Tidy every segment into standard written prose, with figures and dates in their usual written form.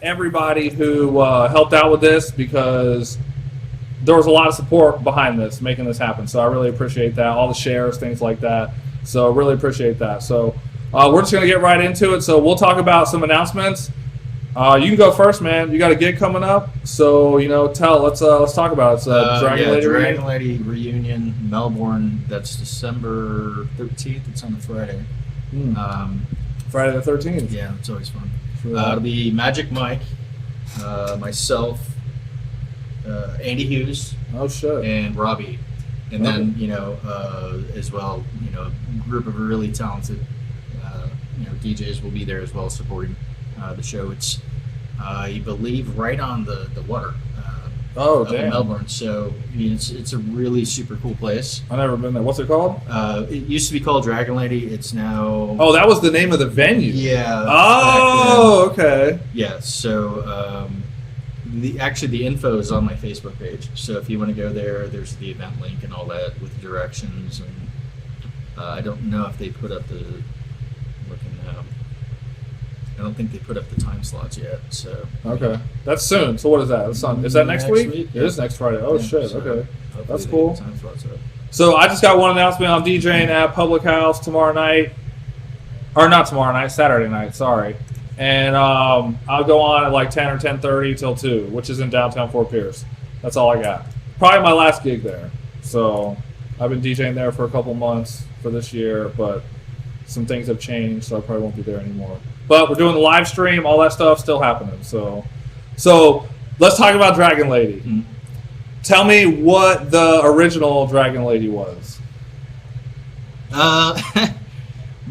Everybody who helped out with this, because there was a lot of support behind this, making this happen. So I really appreciate that. All the shares, things like that. So really appreciate that. So we're just gonna get right into it. So we'll talk about some announcements. You can go first, man. You got a gig coming up, so let's talk about it. It's Dragon Lady reunion, Melbourne. That's December 13th. It's on a Friday. Friday the 13th. Yeah, it's always fun. It'll be Magic Mike, myself, Andy Hughes, and Robbie, and then as well, a group of really talented DJs will be there as well supporting the show. It's I believe right on the water. Up in Melbourne. So it's a really super cool place. I've never been there. What's it called? It used to be called Dragon Lady. It's now. Oh, that was the name of the venue. Yeah. Oh, okay. Yeah. So the info is on my Facebook page. So if you want to go there, there's the event link and all that with directions. And I don't know if they put up the. I don't think they put up the time slots yet. So okay, that's soon. So what is that? Is that next week? Yeah. It is next Friday. Oh shit. So okay, that's cool. Time slots up. So I just got one announcement. I'm DJing at Public House tomorrow night, or not tomorrow night, Saturday night. Sorry, and I'll go on at like 10 or 10:30 till 2, which is in downtown Fort Pierce. That's all I got. Probably my last gig there. So I've been DJing there for a couple months for this year, but some things have changed, so I probably won't be there anymore. But we're doing the live stream, all that stuff still happening. So let's talk about Dragon Lady. Mm-hmm. Tell me what the original Dragon Lady was.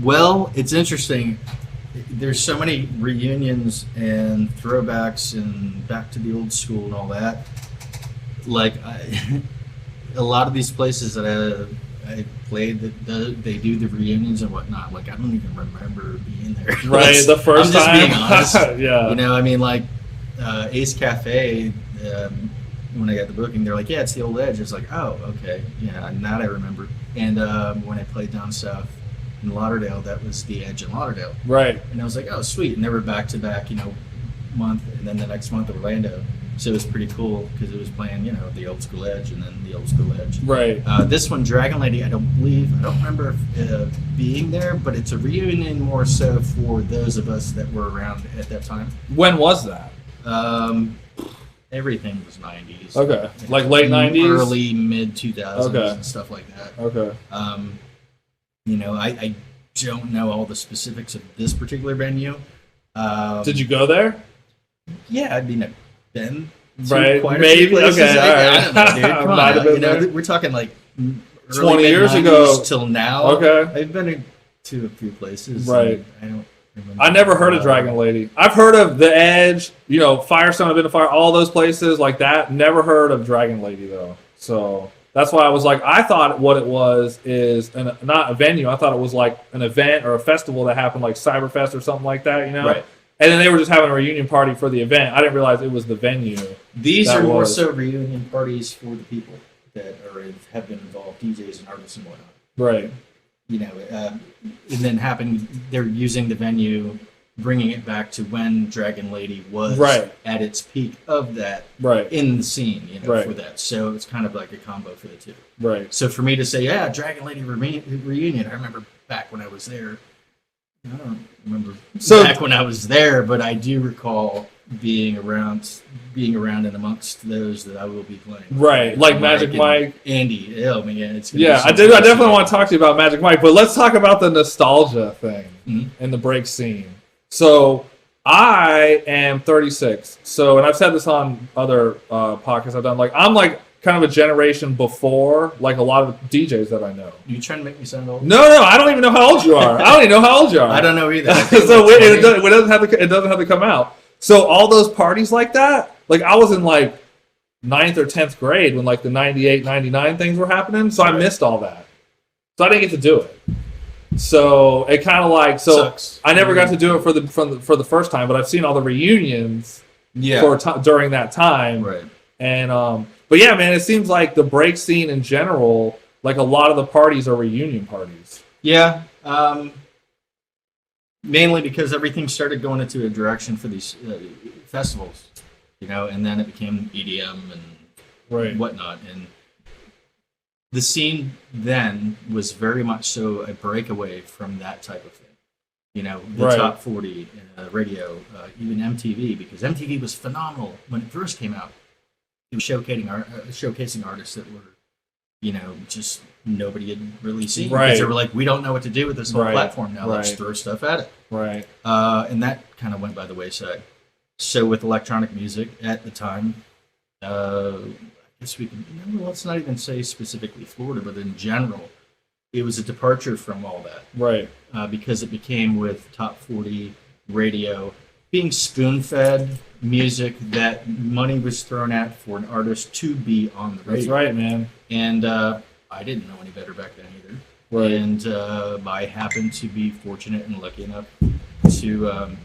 Well, it's interesting. There's so many reunions and throwbacks and back to the old school and all that. Like a lot of these places that I played that they do the reunions and whatnot. Like I don't even remember being there. Right, the first time. I'm just being honest. Yeah. I mean, like Ace Cafe. When I got the booking, they're like, "Yeah, it's the Old Edge." It's like, "Oh, okay, yeah." And that I remember. And when I played down south in Lauderdale, that was the Edge in Lauderdale. Right. And I was like, "Oh, sweet!" And they were back to back, month, and then the next month Orlando. So it was pretty cool because it was playing, the old school Edge and then the old school Edge. Right. This one, Dragon Lady, I don't remember being there, but it's a reunion more so for those of us that were around at that time. When was that? Everything was 90s. Okay. Like late 90s? Early, mid 2000s and stuff like that. Okay. I don't know all the specifics of this particular venue. Did you go there? Yeah, I've been right, quite maybe. Places. Okay, all right. I don't know, dude. Come on, we're talking like 20 years ago till now. Okay, I've been to a few places. Right. I don't remember. I never heard of Dragon Lady. I've heard of the Edge. Firestone. I've been to Fire. All those places like that. Never heard of Dragon Lady though. So that's why I was like, I thought what it was is not a venue. I thought it was like an event or a festival that happened like Cyberfest or something like that. Right. And then they were just having a reunion party for the event. I didn't realize it was the venue. These are more so reunion parties for the people that have been involved, DJs and artists and whatnot. Right. And then they're using the venue, bringing it back to when Dragon Lady was at its peak of that in the scene, for that. So it's kind of like a combo for the two. Right. So for me to say, yeah, Dragon Lady reunion, I remember back when I was there. I don't remember back when I was there, but I do recall being around and amongst those that I will be playing. Right, like Magic Mike, Andy. Oh man, it's I definitely want to talk to you about Magic Mike, but let's talk about the nostalgia thing and the break scene. So I am 36. So, and I've said this on other podcasts I've done. Like I'm like kind of a generation before, like a lot of DJs that I know. You trying to make me sound old? No, I don't even know how old you are. I don't even know how old you are. I don't know either. So it doesn't have to come out. So all those parties like that, like I was in like 9th or 10th grade when like the 98, 99 things were happening. So I missed all that. So I didn't get to do it. So it kind of like sucks. I never got to do it for the first time, but I've seen all the reunions during that time. Right. And but yeah, man, it seems like the break scene in general, like a lot of the parties are reunion parties. Yeah. Mainly because everything started going into a direction for these festivals, and then it became EDM and whatnot. And the scene then was very much so a breakaway from that type of thing. The top 40 radio, even MTV, because MTV was phenomenal when it first came out. It was showcasing artists that were, just nobody had really seen. Because they were like, we don't know what to do with this whole platform now. Let's throw stuff at it. Right. And that kind of went by the wayside. So with electronic music at the time, I guess we can, let's not even say specifically Florida, but in general, it was a departure from all that. Right. Because it became with top 40 radio being spoon-fed music that money was thrown at for an artist to be on the radio. That's right, man. And I didn't know any better back then either. Right. And I happened to be fortunate and lucky enough to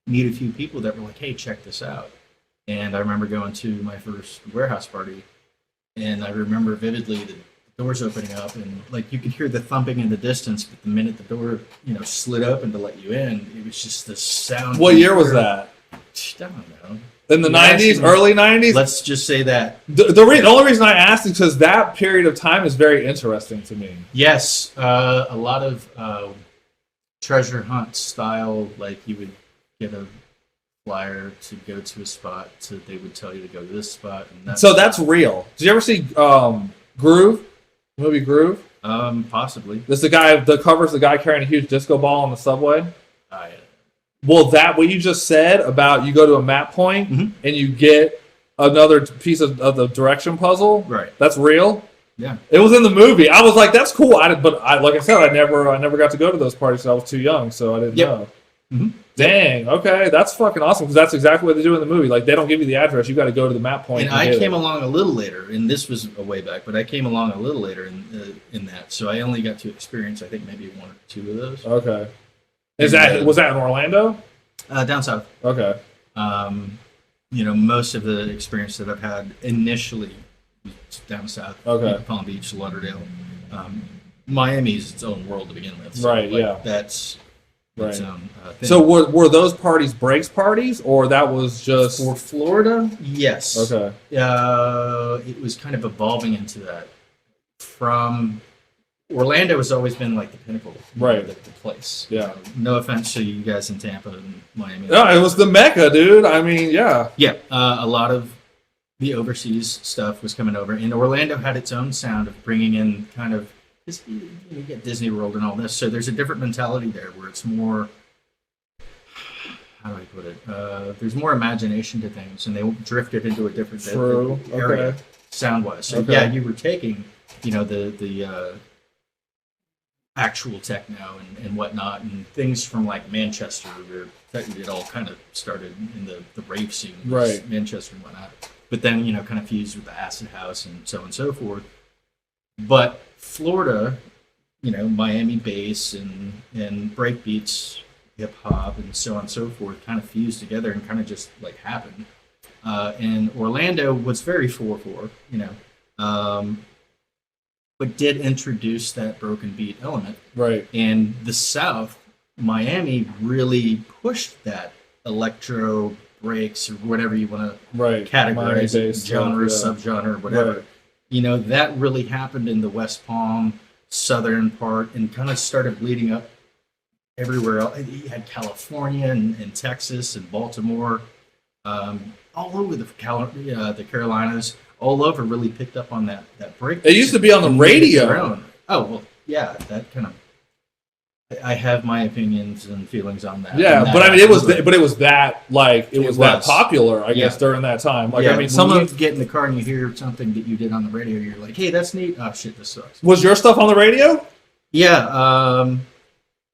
meet a few people that were like, hey, check this out. And I remember going to my first warehouse party, and I remember vividly the doors opening up, and like you could hear the thumping in the distance, but the minute the door, slid open to let you in, it was just the sound. What year was that? I don't know. In the 90s, early 90s? Let's just say that. The only reason I asked is because that period of time is very interesting to me. Yes. A lot of treasure hunt style, like you would get a flyer to go to a spot, they would tell you to go to this spot. And so that's real. Did you ever see Groove? The movie Groove? Possibly. This is the cover's the guy carrying a huge disco ball on the subway. Yeah. Well, what you just said about you go to a map point and you get another piece of the direction puzzle. Right. That's real. Yeah. It was in the movie. I was like, that's cool. But like I said, I never got to go to those parties. I was too young, so I didn't know. Mm-hmm. Dang. Okay, that's fucking awesome because that's exactly what they do in the movie. Like they don't give you the address; you got to go to the map point. And I came along a little later, and this was a way back, but I came along a little later in that, so I only got to experience, I think, maybe one or two of those. Okay. Was that in Orlando? Down south. Okay. Most of the experience that I've had initially was down south. Okay. Palm Beach, Lauderdale. Miami is its own world to begin with. So right. Yeah. That's. Right. Thing. So were those parties breaks parties, or that was just for Florida? Yes. Okay. It was kind of evolving into that. From Orlando has always been like the pinnacle, right? The place. Yeah. No offense to you guys in Tampa and Miami. No, it was the Mecca, dude. I mean, yeah. Yeah. A lot of the overseas stuff was coming over, and Orlando had its own sound of bringing in kind of. You get Disney World and all this, so there's a different mentality there where it's more, how do I put it? There's more imagination to things, and they drifted into a different area sound-wise. So yeah, you were taking, the actual techno and whatnot, and things from like Manchester, where it all kind of started in the rave scene, right? Manchester and whatnot. But then kind of fused with the acid house and so on and so forth. But Florida, Miami bass and breakbeats, hip hop, and so on and so forth, kind of fused together and kind of just like happened. And Orlando was very 4/4, but did introduce that broken beat element. Right. And the South, Miami, really pushed that electro breaks or whatever you want to categorize it, genre, subgenre, whatever. Right. That really happened in the West Palm, southern part, and kind of started bleeding up everywhere else. You had California and Texas and Baltimore, all over the Carolinas, all over really picked up on that break. It used to be on the radio. Oh, well, yeah, that kind of. I have my opinions and feelings on that. Yeah, but I mean, it was that popular, I guess, during that time. Like, I mean, when you get in the car and you hear something that you did on the radio, you're like, "Hey, that's neat." Oh shit, this sucks. Was your stuff on the radio? Yeah.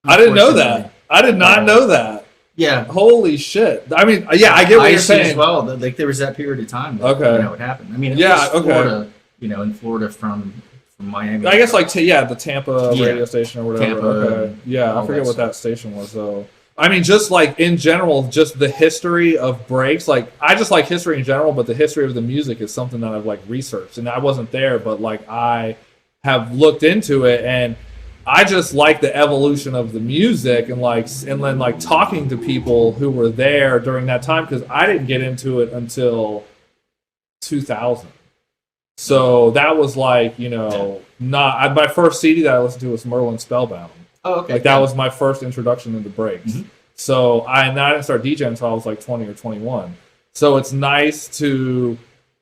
I didn't know that. I did not know that. Yeah. Holy shit. I mean, yeah, I get what you're saying. As well, like there was that period of time. That, it happened. I mean, Florida, in Florida from Miami. I guess the Tampa radio station or whatever. Okay. Yeah, I forget what that station was though. I mean, just like in general, just the history of breaks. Like I just like history in general, but the history of the music is something that I've like researched, and I wasn't there, but like I have looked into it, and I just like the evolution of the music and then like talking to people who were there during that time because I didn't get into it until 2000. So that was like, you know, my first CD that I listened to was Merlin Spellbound. Oh, okay. Like that was my first introduction into breaks. Mm-hmm. So I didn't start DJing until I was like 20 or 21. So it's nice to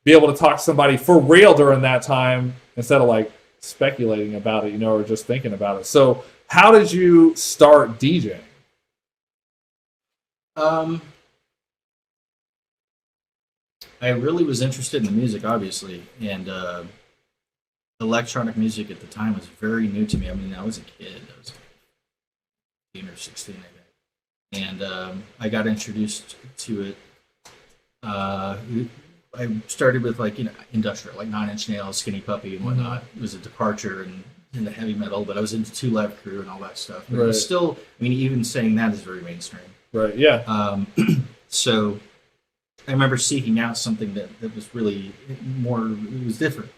be able to talk to somebody for real during that time instead of like speculating about it, you know, or just thinking about it. So how did you start DJing? I really was interested in the music, obviously, and electronic music at the time was very new to me. I mean, I was a kid. I was 15 or 16, I think. And I got introduced to it. I started with, like, you know, industrial, like Nine Inch Nails, Skinny Puppy, and whatnot. It was a departure in the heavy metal, but I was into Two Live Crew and all that stuff. But it was still, I mean, even saying that is very mainstream. Right, yeah. So I remember seeking out something that was really more, it was different.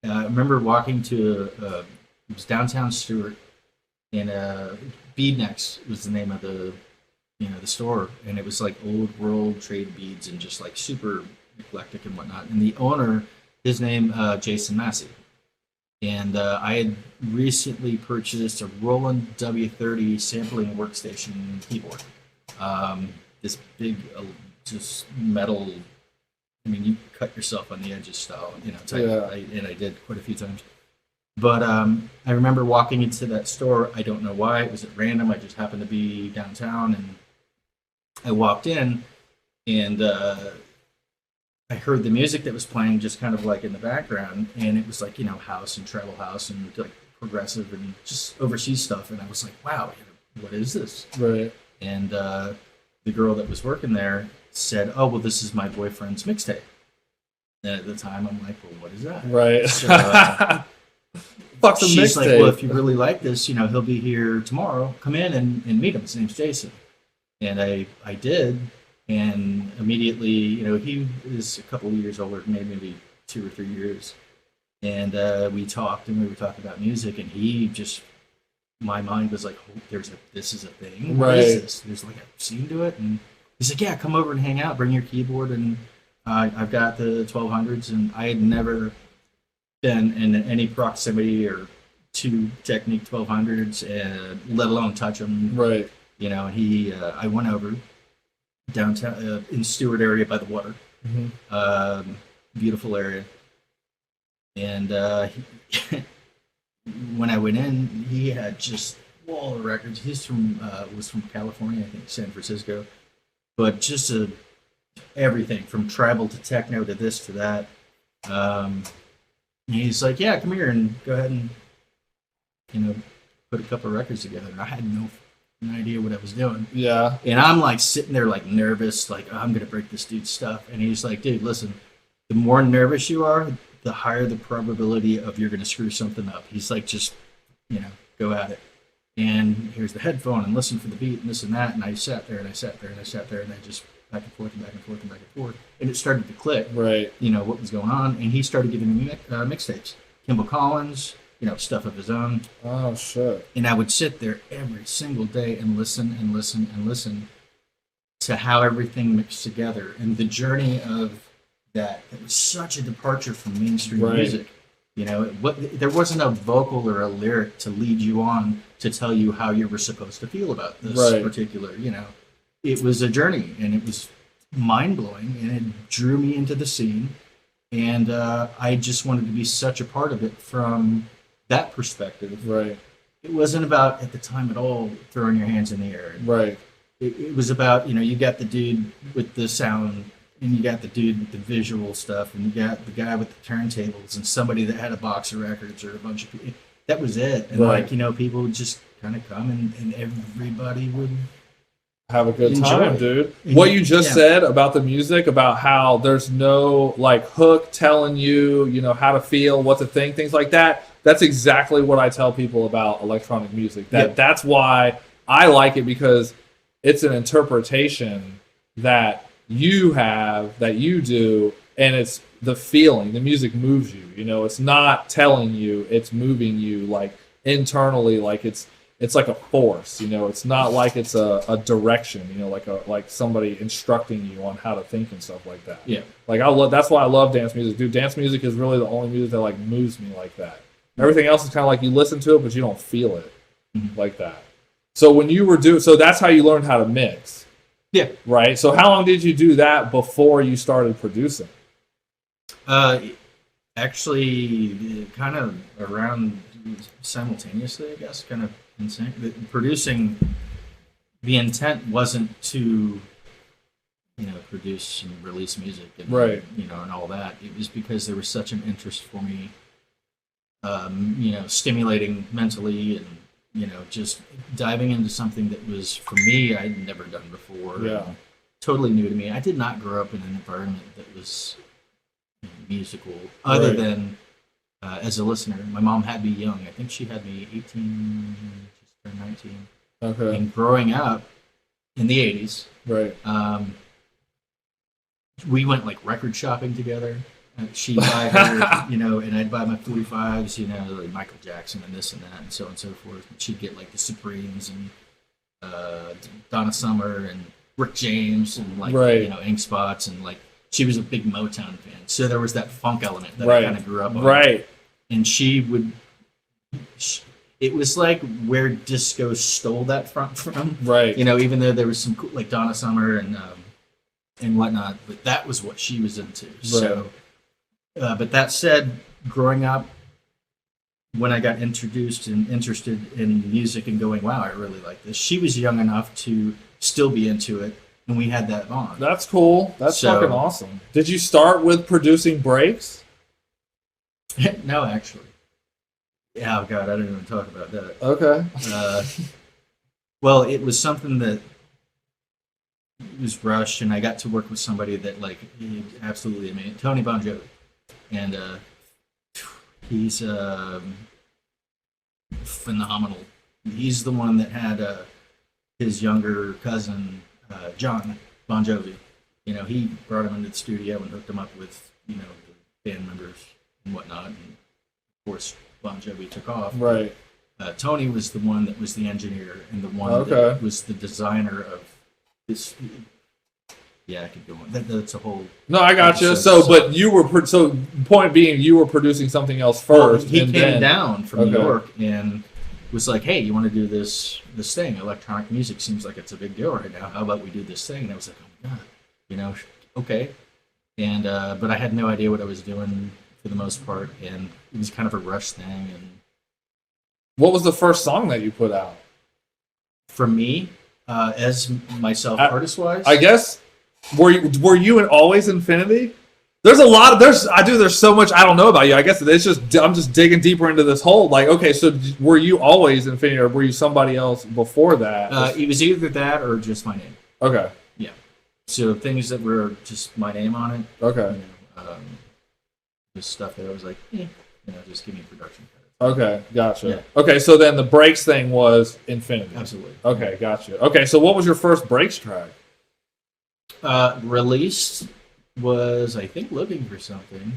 I remember walking to, it was downtown Stewart, and Beadnex was the name of the, you know, the store, and it was like old world trade beads and just like super eclectic and whatnot. And the owner, his name, Jason Massey. And I had recently purchased a Roland W30 sampling workstation keyboard. This big, just metal, I mean, you cut yourself on the edges style, you know, type. Yeah. And I did quite a few times. But I remember walking into that store. I don't know why. It was at random. I just happened to be downtown, and I walked in, and I heard the music that was playing just kind of like in the background, and it was like, you know, house and treble house and like progressive and just overseas stuff. And I was like, wow, what is this? Right. And the girl that was working there said, oh, well, this is my boyfriend's mixtape. And at the time, I'm like, well, what is that? Right. So, fuck the she's mixtape. like, well, if you really like this, you know, he'll be here tomorrow. Come in and meet him. His name's Jason. And I did. And immediately, you know, he is a couple of years older, maybe 2 or 3 years. And we talked, and we were talking about music, and he just, my mind was like, oh, this is a thing. What is this? There's like a scene to it. And he's like, yeah, come over and hang out, bring your keyboard. And I've got the 1200s, and I had never been in any proximity or to Technique 1200s, let alone touch them. Right. You know, I went over downtown in Stewart area by the water. Mm-hmm. Beautiful area. And when I went in, he had just wall of records. He's was from California, I think, San Francisco. But just everything from tribal to techno to this to that. He's like, yeah, come here and go ahead and, you know, put a couple of records together. And I had no idea what I was doing. Yeah. And I'm like sitting there like nervous, like, oh, I'm going to break this dude's stuff. And he's like, dude, listen, the more nervous you are, the higher the probability of you're going to screw something up. He's like, just, you know, go at it. And here's the headphone and listen for the beat and this and that. And I sat there and I sat there and I sat there and I just back and forth and back and forth and back and forth. And it started to click, right? You know, what was going on. And he started giving me mixtapes. Kimball Collins, you know, stuff of his own. Oh, shit. And I would sit there every single day and listen and listen and listen to how everything mixed together. And the journey of that, it was such a departure from mainstream music. You know, there wasn't a vocal or a lyric to lead you on to tell you how you were supposed to feel about this particular, you know. It was a journey, and it was mind-blowing, and it drew me into the scene. And I just wanted to be such a part of it from that perspective. Right. It wasn't about, at the time at all, throwing your hands in the air. Right. It was about, you know, you got the dude with the sound, and you got the dude with the visual stuff, and you got the guy with the turntables, and somebody that had a box of records or a bunch of people. That was it. And like, you know, people would just kind of come, and everybody would have a good time, dude. What you just said about the music, about how there's no like hook telling you, you know, how to feel, what to think, things like that. That's exactly what I tell people about electronic music. That's why I like it, because it's an interpretation that you have, that you do, and it's the feeling. The music moves you. You know, it's not telling you, it's moving you like internally, like it's like a force, you know. It's not like it's a direction, you know, like somebody instructing you on how to think and stuff like that. Yeah. Like that's why I love dance music, dude. Dance music is really the only music that like moves me like that. Everything else is kind of like you listen to it, but you don't feel it like that. So when you were so that's how you learned how to mix. Yeah. Right. So how long did you do that before you started producing? Actually, kind of around simultaneously, I guess. Kind of insane. Producing, the intent wasn't to, produce and release music, and, right? And all that. It was because there was such an interest for me. Stimulating mentally and, just diving into something that was, for me, I'd never done before. Yeah. Totally new to me. I did not grow up in an environment that was musical, other than as a listener. My mom had me young. I think she had me 18, just turned 19. Okay. And growing up in the 80s, right. We went like record shopping together. She'd buy her, and I'd buy my 45s, like Michael Jackson and this and that and so on and so forth. And she'd get like the Supremes and Donna Summer and Rick James and like, Ink Spots, and like she was a big Motown fan. So there was that funk element that I kind of grew up on. Right. And it was like where disco stole that from. Right. Even though there was some cool, like Donna Summer and whatnot, but that was what she was into. Right. So. But that said, growing up, when I got introduced and interested in music and going, wow, I really like this, she was young enough to still be into it, and we had that bond. That's cool. That's fucking awesome. Did you start with producing breaks? No, actually. Yeah, oh God, I didn't even talk about that. Okay. Well, it was something that was rushed, and I got to work with somebody that, like, absolutely amazing, Tony Bon Jovi. And he's phenomenal. He's the one that had his younger cousin, John Bon Jovi. He brought him into the studio and hooked him up with, the band members and whatnot. And of course, Bon Jovi took off. Right. Tony was the one that was the engineer and the one that was the designer of this. Yeah, I could go on. That's a whole. No, I got you. So, but you were point being, you were producing something else first. Well, he came down from New York and was like, "Hey, you want to do this thing? Electronic music seems like it's a big deal right now. How about we do this thing?" And I was like, "Oh my God, okay." And but I had no idea what I was doing for the most part, and it was kind of a rush thing. And what was the first song that you put out? For me, as myself, artist-wise, I guess. Were you in Always Infinity? There's a lot of there's so much I don't know about you. I guess it's just I'm just digging deeper into this hole. Like, okay, so were you Always Infinity, or were you somebody else before that? It was either that or just my name. Okay. Yeah. So things that were just my name on it. Okay. Just stuff that I was like, just give me production credits. Okay, gotcha. Yeah. Okay, so then the breaks thing was Infinity. Absolutely. Okay, gotcha. Okay, so what was your first breaks track? Released was, I think, Looking for Something.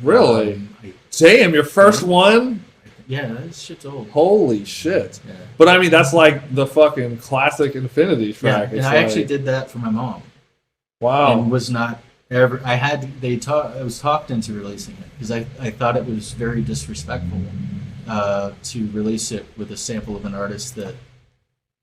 Really? Damn, your first one? Yeah, that shit's old. Holy shit. Yeah. But I mean, that's like the fucking classic Infinity track. Yeah, and I actually did that for my mom. Wow. And was not ever, I was talked into releasing it because I thought it was very disrespectful to release it with a sample of an artist that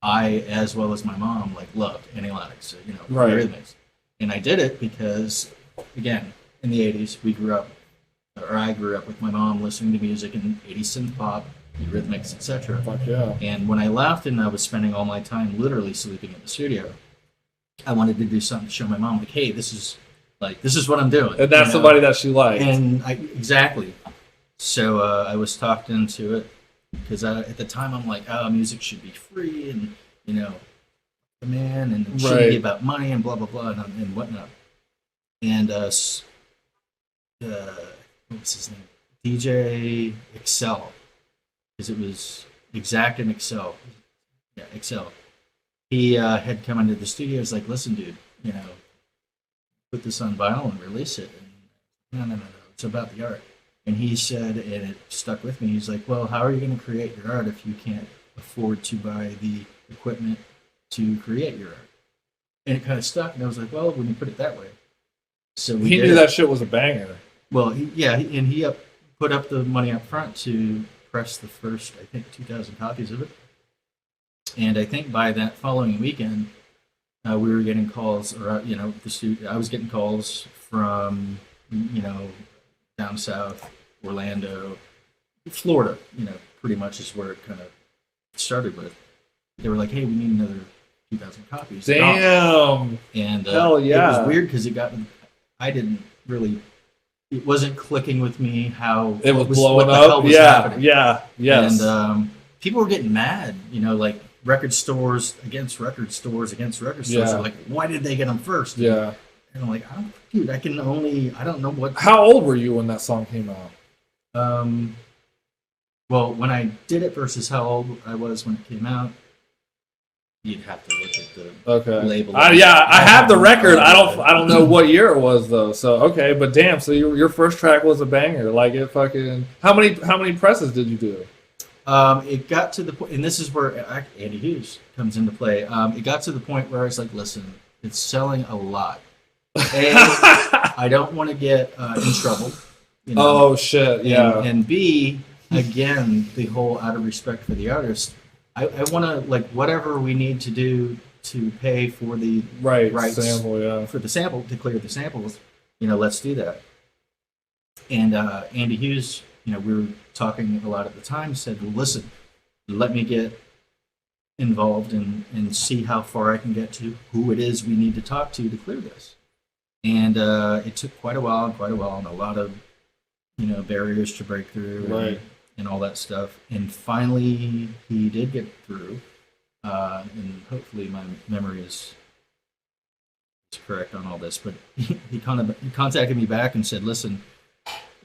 I, as well as my mom, like loved, Annie Lennox, right. Eurythmics. And I did it because, again, in the 80s, I grew up with my mom listening to music in 80s synth pop, Eurythmics, etc. Fuck yeah. And when I left and I was spending all my time literally sleeping in the studio, I wanted to do something to show my mom, like, hey, this is what I'm doing. And that's somebody that she liked. And exactly. So I was talked into it. Because at the time I'm like, oh, music should be free, and the man, and it shouldn't be about money, and blah blah blah, and whatnot. And what was his name? DJ Excel, because it was Exact and Excel. Yeah, Excel. He had come into the studio. He was like, listen, dude, put this on vinyl and release it. And no, it's about the art. And he said, and it stuck with me, he's like, well, how are you going to create your art if you can't afford to buy the equipment to create your art? And it kind of stuck, and I was like, well, when you put it that way. So he knew that shit was a banger. Well, he put up the money up front to press the first, I think, 2,000 copies of it. And I think by that following weekend, we were getting calls, or I was getting calls from, down south, Orlando, Florida. Pretty much is where it kind of started with. They were like, "Hey, we need another 2,000 copies." Damn. And hell yeah, it was weird because I didn't really. It wasn't clicking with me how it was blowing up. Happening. Yes. And people were getting mad. Like record stores against record stores against record stores. Like, why did they get them first? Yeah. And I'm like, dude, I don't know what. How old were you when that song came out? Well, when I did it versus how old I was when it came out, you'd have to look at the label. I have the record. I don't know what year it was though. So okay, but damn, so your first track was a banger. Like it fucking. How many presses did you do? It got to the point, and this is where Andy Hughes comes into play. It got to the point where I was like, listen, it's selling a lot. A, I don't want to get in trouble. Oh shit! Yeah. And B, again, the whole out of respect for the artist, I want to whatever we need to do to pay for the rights sample, for the sample to clear the samples. Let's do that. And Andy Hughes, we were talking a lot at the time. Said, well, listen, let me get involved and see how far I can get to who it is we need to talk to clear this. And it took quite a while, and a lot of, barriers to break through and all that stuff. And finally, he did get through. And hopefully my memory is correct on all this. But he contacted me back and said, listen,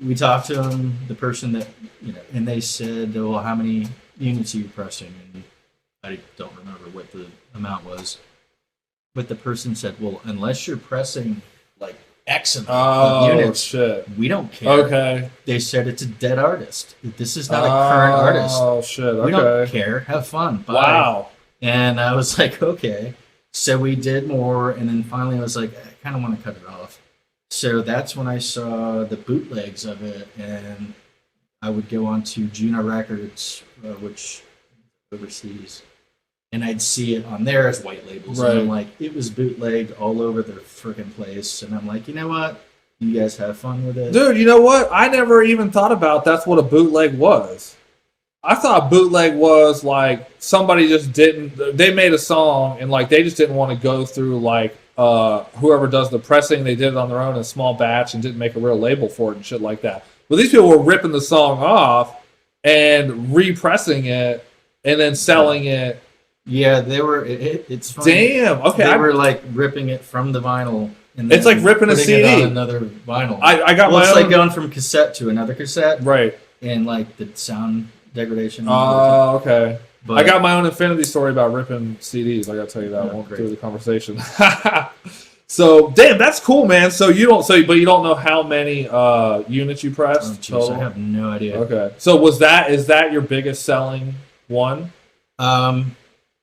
we talked to him, the person that, and they said, well, how many units are you pressing? And I don't remember what the amount was. But the person said, well, unless you're pressing X amount of units, shit. We don't care. Okay. They said it's a dead artist. This is not a current artist. Oh shit. Okay. We don't care. Have fun. Bye. Wow. And I was like, okay. So we did more, and then finally I was like, I kind of want to cut it off. So that's when I saw the bootlegs of it, and I would go on to Juno Records, which overseas. And I'd see it on there as white labels. Right. And I'm like, it was bootlegged all over the freaking place. And I'm like, you know what? You guys have fun with it. Dude, you know what? I never even thought about that's what a bootleg was. I thought bootleg was like somebody just they made a song and they just didn't want to go through whoever does the pressing, they did it on their own in a small batch and didn't make a real label for it and shit like that. But these people were ripping the song off and repressing it and then selling it. Yeah, they were. It's funny. Damn. Okay. They were ripping it from the vinyl. And it's like ripping a CD. It on another vinyl. I got my own. It's like going from cassette to another cassette. Right. And the sound degradation. Oh, okay. But I got my own Infinity story about ripping CDs. I got to tell you that one great. through the conversation. So, damn, that's cool, man. So you don't know how many units you pressed total? I have no idea. Okay. So is that your biggest selling one?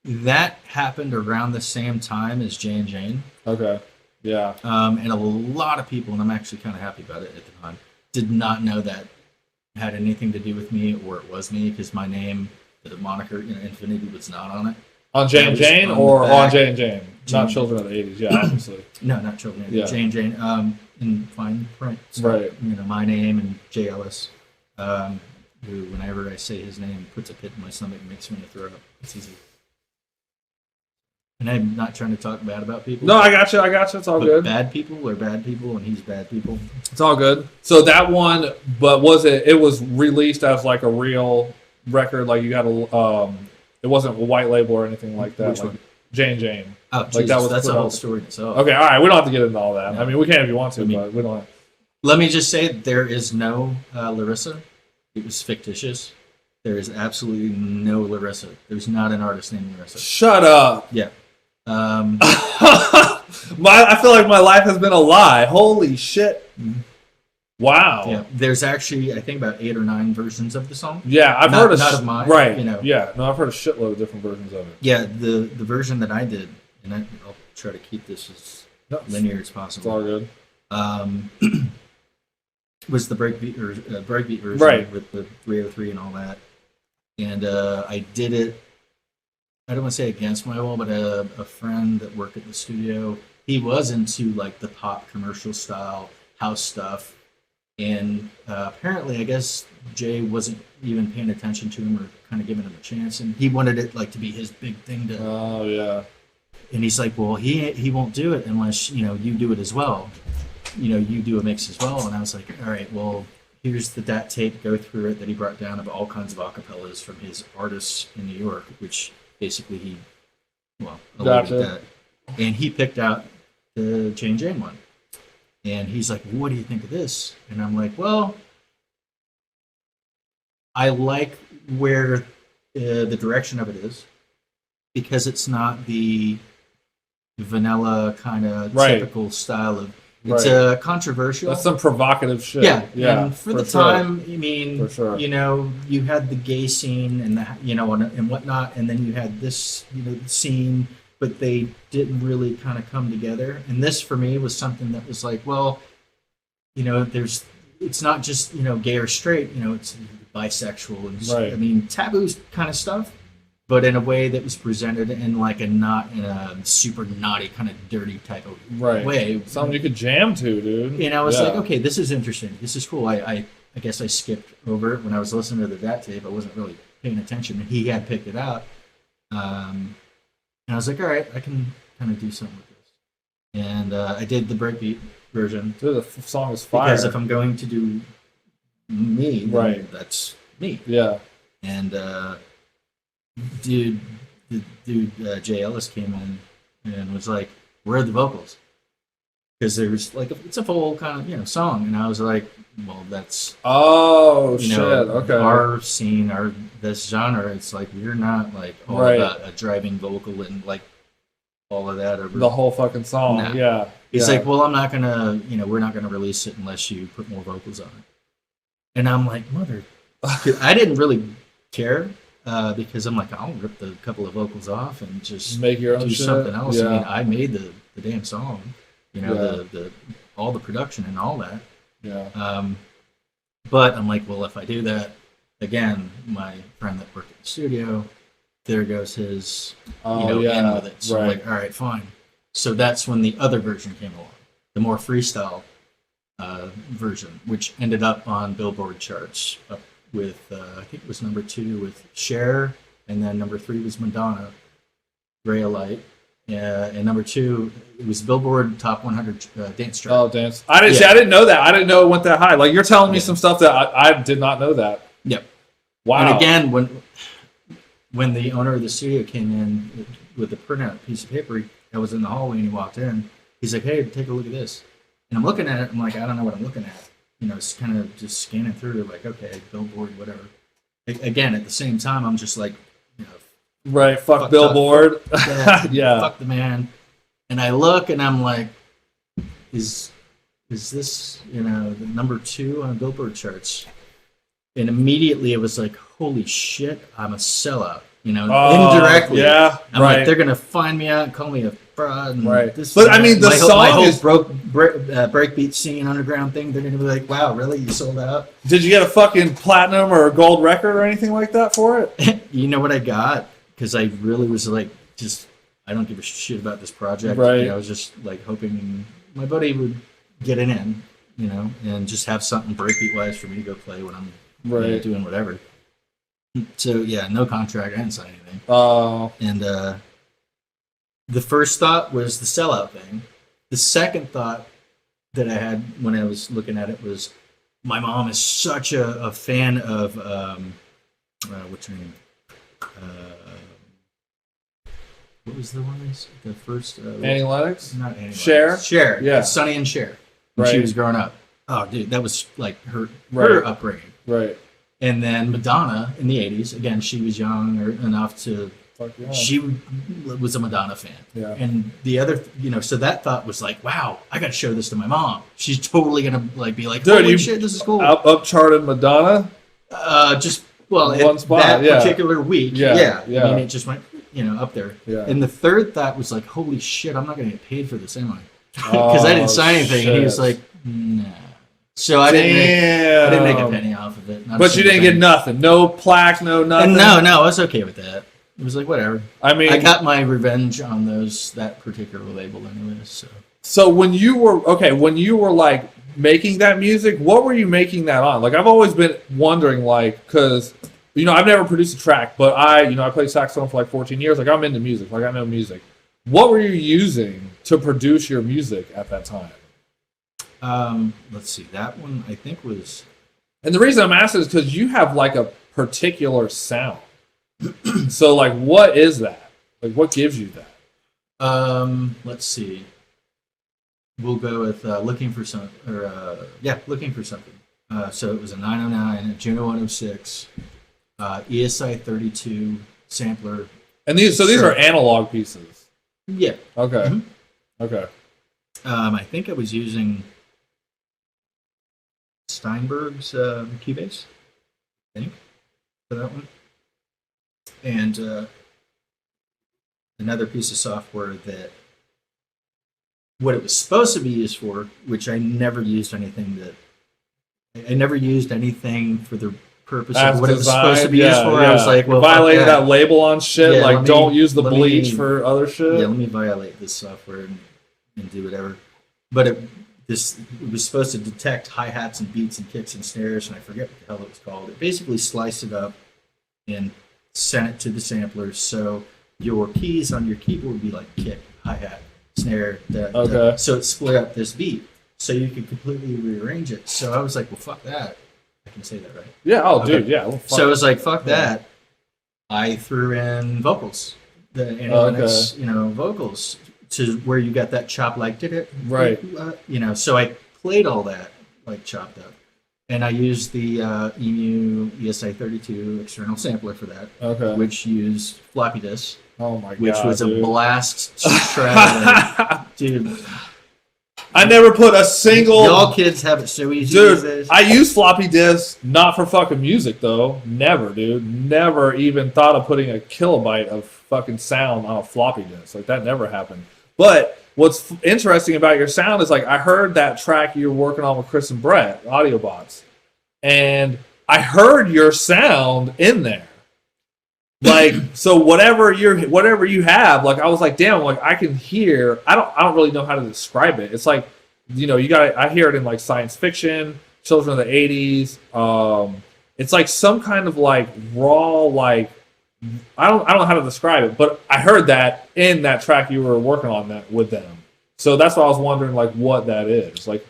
That happened around the same time as Jane Jane. Okay. Yeah. And a lot of people, and I'm actually kind of happy about it at the time, did not know that had anything to do with me or it was me because my name, the moniker, Infiniti was not on it. On Jane Jane or on Jane Jane? Not Children of the 80s, yeah, obviously. No, not Children of the 80s. Jane Jane. In fine print. So, right. My name and J. Ellis, who, whenever I say his name, puts a pit in my stomach and makes me want to throw up. It's easy. And I'm not trying to talk bad about people. No, I got you. It's all good. Bad people are bad people, and he's bad people. It's all good. So that one, but it was released as a real record? You got it wasn't a white label or anything like that? Which one? Jane Jane. Oh, Jesus, that's a whole story itself. Okay, all right. We don't have to get into all that. No. I mean, we can if you want to, but we don't. Let me just say there is no Larissa. It was fictitious. There is absolutely no Larissa. There's not an artist named Larissa. Shut up. Yeah. I feel like my life has been a lie. Holy shit. Wow. Yeah, there's actually I think about 8 or 9 versions of the song. Yeah, I've not, heard not of mine, right. You know. Yeah, no, I've heard a shitload of different versions of it. Yeah, the version that I did, and I'll try to keep this as linear as possible. It's all good. Was the breakbeat version right. with the 303 and all that, and I did it. I don't want to say against my will, but a friend that worked at the studio, he was into like the pop commercial style house stuff, and apparently, I guess Jay wasn't even paying attention to him or kind of giving him a chance, and he wanted it like to be his big thing to. Oh yeah. And he's like, well, he won't do it unless you do it as well. You do a mix as well. And I was like, all right, well, here's the DAT tape. Go through it that he brought down of all kinds of acapellas from his artists in New York, which basically he gotcha. that. And he picked out the Djing one. And he's like, what do you think of this? And I'm like, well, I like where the direction of it is, because it's not the vanilla kind of typical style of. It's controversial. That's some provocative shit. Yeah. And for the time, I mean, you had the gay scene and and whatnot, and then you had this, scene, but they didn't really kind of come together. And this for me was something that was like, well, it's not just gay or straight, it's bisexual and I mean, taboo kind of stuff. But in a way that was presented in like not in a super naughty kind of dirty type of way. Something you could jam to, dude. And I was like, okay, this is interesting. This is cool. I guess I skipped over it when I was listening to the DAT tape. I wasn't really paying attention, and he had picked it out. And I was like, all right, I can kind of do something with this. And I did the breakbeat version. Dude, the song is fire. Because if I'm going to do me, then that's me. Yeah. And Jay Ellis came in and was like, where are the vocals? Because there's like it's a full kind of song, and I was like, well, that's okay, our scene, this genre. It's like we're not like all about a driving vocal and like all of that over the whole fucking song. Nah. Yeah, he's like, well, I'm not gonna we're not gonna release it unless you put more vocals on it. And I'm like, mother, I didn't really care. Because I'm like, I'll rip the couple of vocals off and just make your own do shit. Something else. Yeah. I mean, I made the damn song, the all the production and all that. Yeah. But I'm like, well, if I do that, again, my friend that worked at the studio, there goes his, in with it. So I'm like, all right, fine. So that's when the other version came along, the more freestyle version, which ended up on Billboard charts with I think it was number 2 with Cher, and then number 3 was Madonna, Ray of Light, and number 2 it was Billboard Top 100 dance chart. Oh, dance! I didn't know that. I didn't know it went that high. Like you're telling me some stuff that I did not know that. Yep. Wow. And again, when the owner of the studio came in with the printout piece of paper, I was in the hallway and he walked in. He's like, "Hey, take a look at this," and I'm looking at it. I'm like, I don't know what I'm looking at. It's kind of just scanning through, like, okay, Billboard, whatever. Again, at the same time, I'm just like, fuck Billboard. Yeah, fuck the man. And I look, and I'm like, is this, the number 2 on Billboard charts? And immediately it was like, holy shit, I'm a sellout. Indirectly. Yeah, I'm like, they're gonna find me out and call me a fraud. And but I mean, the song is breakbeat scene, underground thing. They're gonna be like, wow, really? You sold out? Did you get a fucking platinum or a gold record or anything like that for it? You know what I got? Because I really was like, I don't give a shit about this project. Right. I was just like hoping my buddy would get it in, and just have something breakbeat wise for me to go play when I'm doing whatever. So yeah, no contract. I didn't sign anything. Oh. And the first thought was the sellout thing. The second thought that I had when I was looking at it was, my mom is such a fan of what's her name? What was the one? The first Annie Lennox? Not Annie Cher? Lennox. Cher. Yeah. Sonny and Cher. When she was growing up. Oh, dude, that was like her upbringing. Right. And then Madonna in the 80s. Again, she was young or enough to Fuck yeah. She was a Madonna fan. Yeah. And the other, so that thought was like, wow, I got to show this to my mom. She's totally gonna be like, dude, holy shit, this is cool. Upcharted Madonna. One spot, that particular week, yeah. I mean, it just went, up there. Yeah. And the third thought was like, holy shit, I'm not gonna get paid for this, am I? Because I didn't sign anything. Shit. And he was like, nah. So I didn't make a penny off of it. But you didn't get nothing. No plaque, no nothing. And no, I was okay with that. It was like, whatever. I mean, I got my revenge on that particular label anyways. So when you were like making that music, what were you making that on? Like, I've always been wondering, like, because I've never produced a track, but I played saxophone for like 14 years. Like, I'm into music. Like, I know music. What were you using to produce your music at that time? Let's see. That one I think was. And the reason I'm asking is because you have like a particular sound. So, like, what is that? Like, what gives you that? Let's see. We'll go with looking for something. So it was a 909, a Juno 106, ESI 32 sampler. And these are analog pieces. Yeah. Okay. Mm-hmm. Okay. I think I was using Steinberg's Cubase, I think, for that one. And another piece of software that what it was supposed to be used for, which I never used anything for the purpose of what it was supposed to be used for. I was like, well, violated that label on shit. Like, don't use the bleach for other shit. Yeah, let me violate this software and do whatever. But it was supposed to detect hi-hats and beats and kicks and snares, and I forget what the hell it was called. It basically sliced it up and sent it to the sampler, so your keys on your keyboard would be like kick, hi-hat, snare, so it split up this beat, so you could completely rearrange it. So I was like, well, fuck that. I can say that, right? Yeah, dude, yeah. Well, so I was like, fuck that. I threw in vocals, the analytics, vocals, to where you got that chop, like, did it? Right. So I played all that, like, chopped up. And I used the EMU ESI 32 external sampler for that, which used floppy disk. Oh my god! Which was a blast to shred, dude. I never put a single. Y'all kids have it so easy. Dude, I use floppy disk not for fucking music though. Never, dude. Never even thought of putting a kilobyte of fucking sound on a floppy disk. Like, that never happened. But what's interesting about your sound is, like, I heard that track you were working on with Chris and Brett, Audiobots, and I heard your sound in there. Like, so whatever you have, like, I was like, damn, like, I can hear. I don't really know how to describe it. It's like, I hear it in like science fiction, children of the '80s. It's like some kind of like raw, like, I don't know how to describe it, but I heard that in that track you were working on that with them. So that's why I was wondering, like, what that is. Like,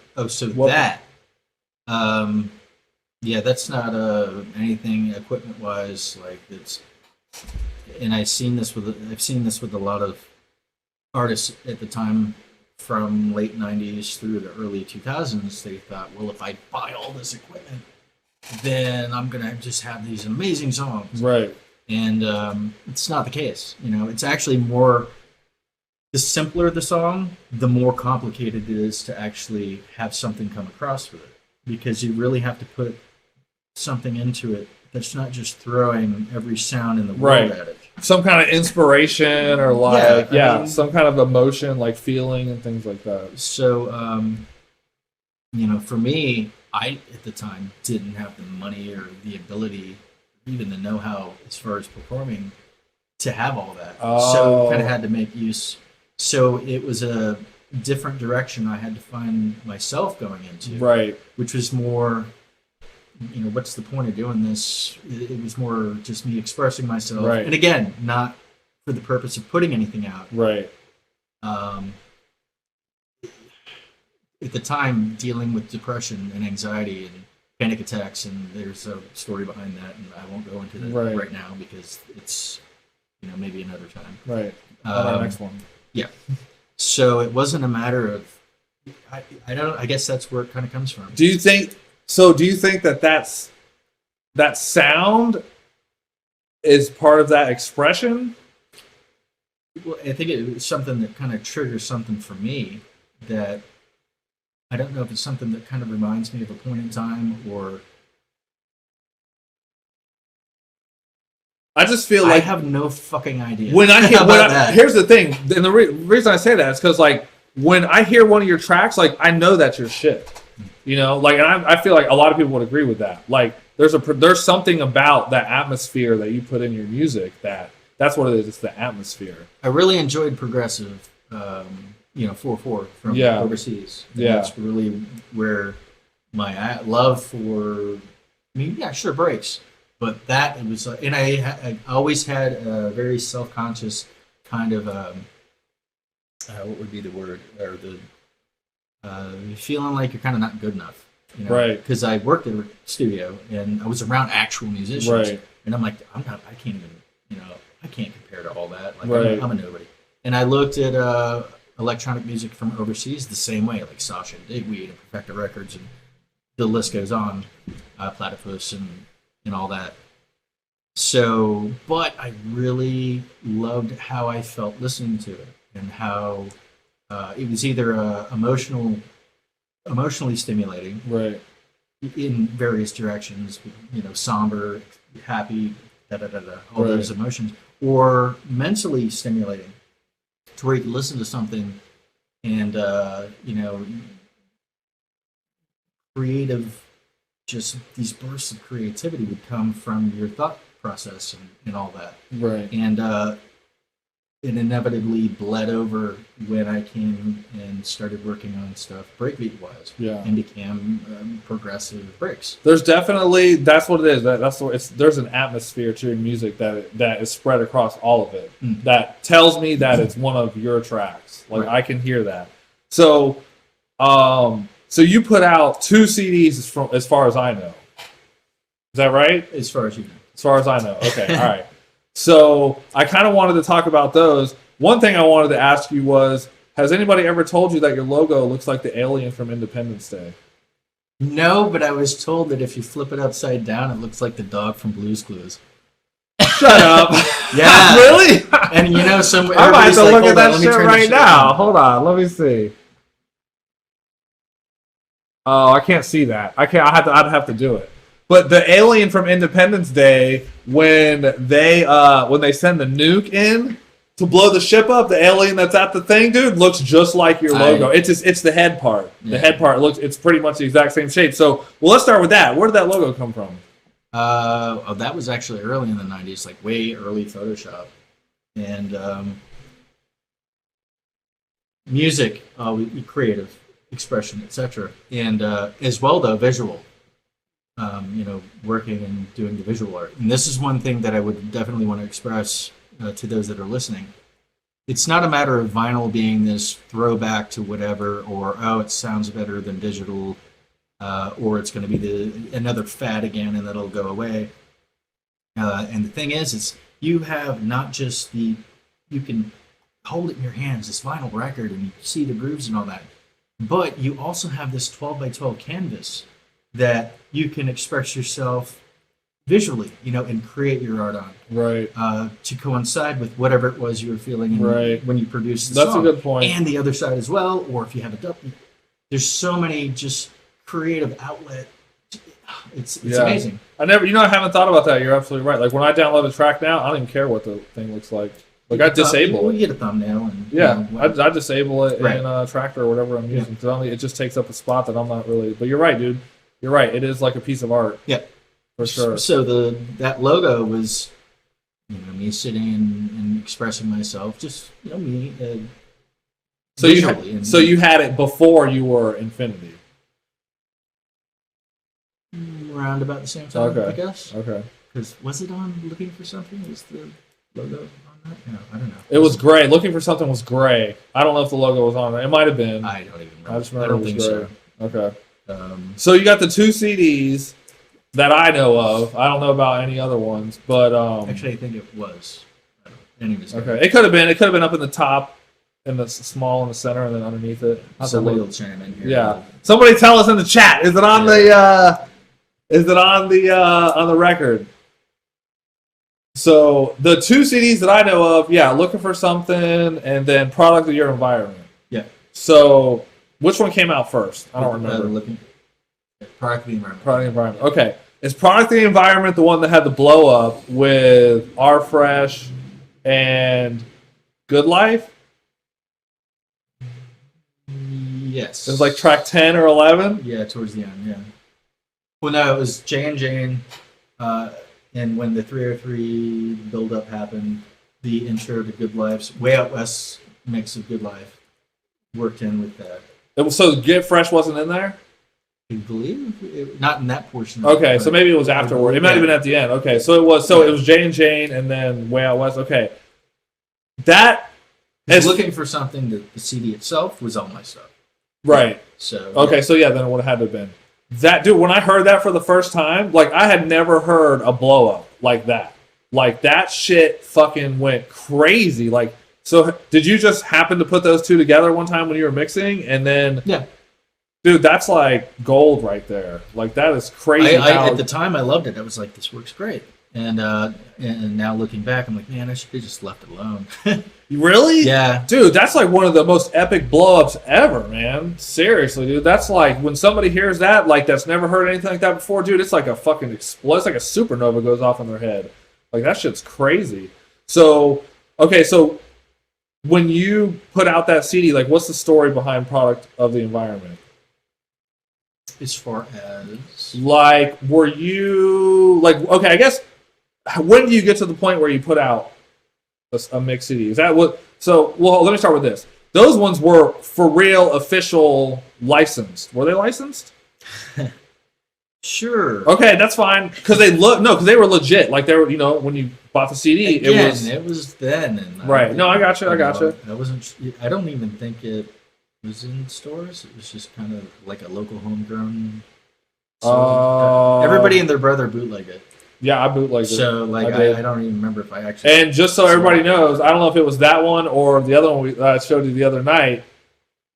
yeah, that's not anything equipment wise. Like, it's, and I've seen this with a lot of artists at the time, from late '90s through the early 2000s. They thought, well, if I buy all this equipment, then I'm gonna just have these amazing songs. Right. And it's not the case. It's actually more, the simpler the song, the more complicated it is to actually have something come across with it, because you really have to put something into it that's not just throwing every sound in the world at it. Some kind of inspiration, or like, some kind of emotion, like feeling and things like that. So, for me, I, at the time, didn't have the money or the ability, even the know-how as far as performing, to have all that. So kind of had to make use. So it was a different direction I had to find myself going into. Right. Which was more, what's the point of doing this? It was more just me expressing myself. Right. And again, not for the purpose of putting anything out. Right. At the time, dealing with depression and anxiety and panic attacks, and there's a story behind that, and I won't go into that right now because it's, maybe another time. Right. On our next one. Yeah. So it wasn't a matter of, I guess that's where it kind of comes from. Do you think that sound is part of that expression? Well, I think it was something that kind of triggers something for me that I don't know if it's something that kind of reminds me of a point in time or I just feel I like have no fucking idea. when I hear about that. here's the thing, and the reason I say that is because like when I hear one of your tracks, like I know that's your shit. You know, like, and I feel like a lot of people would agree with that. Like, there's something about that atmosphere that you put in your music that's what it is. It's the atmosphere. I really enjoyed progressive, 4/4 from overseas. And that's really where my love for. I mean, yeah, sure, breaks, but that it was, and I always had a very self-conscious kind of what would be the word or the feeling like you're kind of not good enough, right? Because I worked in a studio and I was around actual musicians, right? And I'm like, I can't even, I can't compare to all that. Like, right. I'm a nobody. And I looked at electronic music from overseas the same way, like Sasha and Digweed and Perfecta Records, and the list goes on, Platypus and all that. So, but I really loved how I felt listening to it and how it was either emotionally stimulating, right, in various directions, somber, happy, all those emotions, or mentally stimulating, to where you can listen to something and creative, just these bursts of creativity would come from your thought process and all that, right, and it inevitably bled over when I came and started working on stuff breakbeat wise. Yeah. Indie progressive breaks. There's definitely, that's what it is. There's an atmosphere to your music that is spread across all of it. That tells me that it's one of your tracks. Like, right. I can hear that. So so you put out 2 CDs as far as I know. Is that right? As far as you know. As far as I know. Okay. All right. So I kind of wanted to talk about those. One thing I wanted to ask you was, has anybody ever told you that your logo looks like the alien from Independence Day? No, but I was told that if you flip it upside down, it looks like the dog from Blue's Clues. Shut up. Yeah. Really? And I might have to look at that shit right now. Hold on, let me see. Oh, I can't see that. I'd have to do it. But the alien from Independence Day, when they send the nuke in to blow the ship up, the alien that's at the thing, dude, looks just like your logo. It's the head part. Yeah. The head part it's pretty much the exact same shape. So, well, let's start with that. Where did that logo come from? That was actually early in the 90s, like way early Photoshop. And music, creative expression, etc. And as well, though, visual. Working and doing the visual art. And this is one thing that I would definitely want to express to those that are listening. It's not a matter of vinyl being this throwback to whatever, or, it sounds better than digital, or it's going to be another fad again and that'll go away. And the thing is you have not just you can hold it in your hands, this vinyl record, and you see the grooves and all that, but you also have this 12 by 12 canvas that you can express yourself visually, and create your art on. Right. To coincide with whatever it was you were feeling when you produced the song. That's a good point. And the other side as well, or if you have a double. There's so many just creative outlet. It's amazing. I haven't thought about that. You're absolutely right. Like, when I download a track now, I don't even care what the thing looks like. Like, I disable it. You get a thumbnail. I disable it in Tractor or whatever I'm using, because it just takes up a spot that I'm not really... But you're right, dude. You're right. It is like a piece of art. Yeah. For sure. So that logo was, me sitting and expressing myself, just, me visually. So you had it before you were Infiniti? Around about the same time, I guess. Okay. Because was it on Looking for Something? Was the logo on that? No, I don't know. It was gray. Looking for Something was gray. I don't know if the logo was on it. It might have been. I don't even remember. I just remember it was gray. So. Okay. So you got the 2 CDs that I know of. I don't know about any other ones, but actually, I think it was. Anyways, okay, it could have been. It could have been up in the top, and the small in the center, and then underneath it. Somebody will chime in here. Yeah, somebody tell us in the chat. Is it on the? Is it on the record? So the two CDs that I know of, yeah, Looking for Something and then Product of Your Environment. Yeah. So which one came out first? I don't remember. Product of the Environment. Product of the Environment. Okay. Is Product of the Environment the one that had the blow up with Our Fresh and Good Life? Yes. It was like track 10 or 11? Yeah, towards the end, yeah. Well, no, it was Jay and Jane, and when the 303 build-up happened, the intro to Good Life's Way Out West mix of Good Life worked in with that. So Get Fresh wasn't in there? I believe not in that portion. Okay, so maybe it was afterward. It might have been at the end. Okay, so it was. So it was Jay and Jane, and then Way Out West. Okay, that is Looking for Something. The CD itself was all my stuff. Right. So okay, so yeah, then it would have had to have been that dude. When I heard that for the first time, like I had never heard a blow up like that. Like that shit fucking went crazy. Like, so did you just happen to put those two together one time when you were mixing, and then yeah. Dude, that's like gold right there. Like that is crazy. At the time, I loved it. I was like, "This works great." And now looking back, I'm like, "Man, I should have just left it alone." Really? Yeah, dude, that's like one of the most epic blow-ups ever, man. Seriously, dude, that's like when somebody hears that, like that's never heard anything like that before, dude. It's like a fucking explode. It's like a supernova goes off in their head. Like that shit's crazy. So, okay, so when you put out that CD, like, what's the story behind Product of the Environment? As far as like, were you like okay? I guess when do you get to the point where you put out a mix CD? Is that what? So, well, let me start with this. Those ones were for real, official, licensed. Were they licensed? Sure. Okay, that's fine. Because because they were legit. Like they were, when you bought the CD, again, it was then. And right. No, I got you. I got you. I wasn't. I don't even think it was in stores. It was just kind of like a local homegrown. Everybody and their brother bootlegged it. Yeah, I bootlegged it. So, like, I don't even remember if I actually. And just so everybody knows, I don't know if it was that one or the other one I showed you the other night.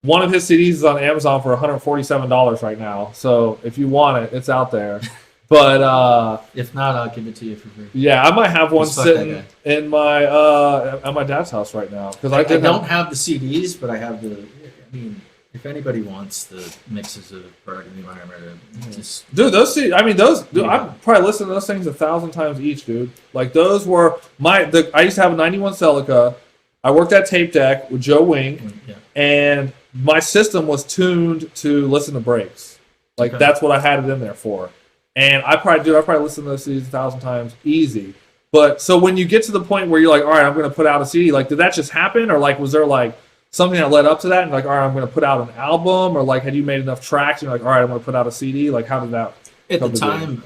One of his CDs is on Amazon for $147 right now. So if you want it, it's out there. But if not, I'll give it to you for free. Yeah, I might have one sitting in my at my dad's house right now because I don't have the CDs, but I have the. I mean, if anybody wants the mixes of Product of the Environment, just dude, those CDs. I mean, those. Dude, I've probably listened to those things 1,000 times each, dude. Like those were I used to have a '91 Celica. I worked at Tape Deck with Joe Wing, and my system was tuned to listen to breaks. Like that's what I had it in there for. And I probably listened to those CDs 1,000 times easy. But so when you get to the point where you're like, all right, I'm going to put out a CD, like did that just happen, or like was there like something that led up to that, and like, all right, I'm going to put out an album, or like had you made enough tracks, and you're like, all right, I'm going to put out a CD? Like how did that? At the time,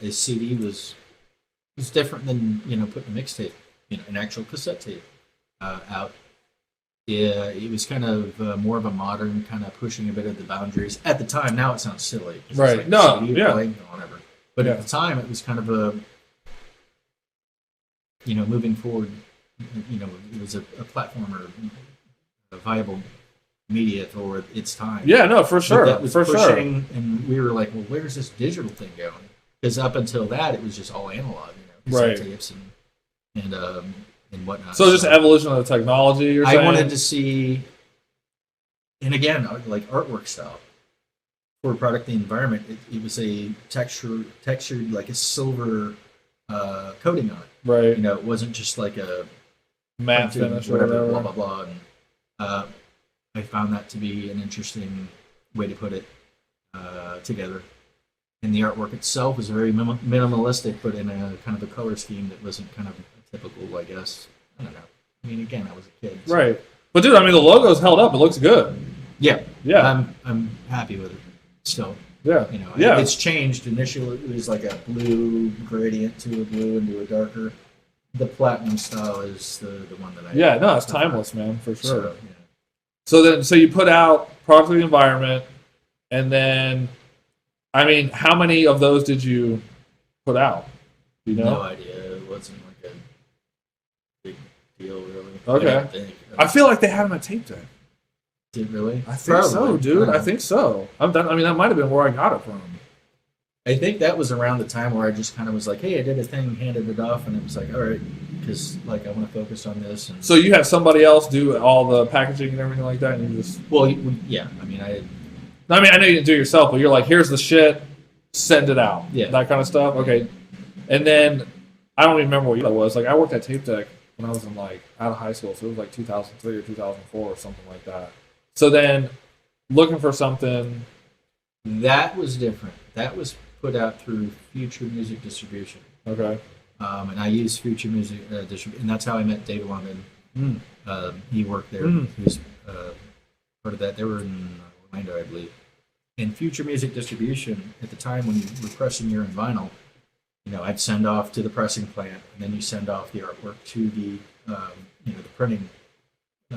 a CD was different than putting a mixtape, an actual cassette tape out. Yeah, it was kind of more of a modern kind of pushing a bit of the boundaries at the time. Now it sounds silly, right? Like no, CD playing, whatever. But at the time, it was kind of a moving forward. It was a platform or a viable media for its time. Yeah, no, for sure. That was for pushing, sure. And we were like, well, where's this digital thing going? Because up until that, it was just all analog, right? Tapes and whatnot. So just evolution of the technology. You're saying? I wanted to see, and again, like artwork style for Product of the Environment. It was a textured like a silver coating on it. Right. It wasn't just like a matte finish or whatever. Blah blah blah. And I found that to be an interesting way to put it together. And the artwork itself was very minimalistic, but in a kind of a color scheme that wasn't kind of typical, I guess. I don't know. I mean, again, I was a kid. So. Right. But dude, I mean, the logo's held up. It looks good. Yeah. Yeah. I'm happy with it still. Yeah. Yeah. It's changed. Initially, it was like a blue gradient to a blue into a darker. The platinum style is the one that I. Yeah. No, it's timeless, man, for sure. So, yeah. So you put out Product of the Environment, and then, I mean, how many of those did you put out? Do you know? No idea. It wasn't like a big deal, really. Okay. I feel like they had them at Tape Deck. Did really? I think so, dude. I think so. I'm done. I mean, that might have been where I got it from. I think that was around the time where I just kind of was like, hey, I did a thing, handed it off, and it was like, all right, because like I want to focus on this. And So you have somebody else do all the packaging and everything like that, and you just yeah. I mean, I know you didn't do it yourself, but you're like, here's the shit, send it out, that kind of stuff. Okay, and then I don't even remember what year that was. Like I worked at Tape Deck when I was in like out of high school, so it was like 2003 or 2004 or something like that. So then looking for something that was different. That was put out through Future Music Distribution. Okay. And I used Future Music Distribution, and that's how I met David London. He worked there. He was part of that. They were in Orlando, I believe. And Future Music Distribution, at the time when you were pressing your own vinyl, I'd send off to the pressing plant, and then you send off the artwork to the the printing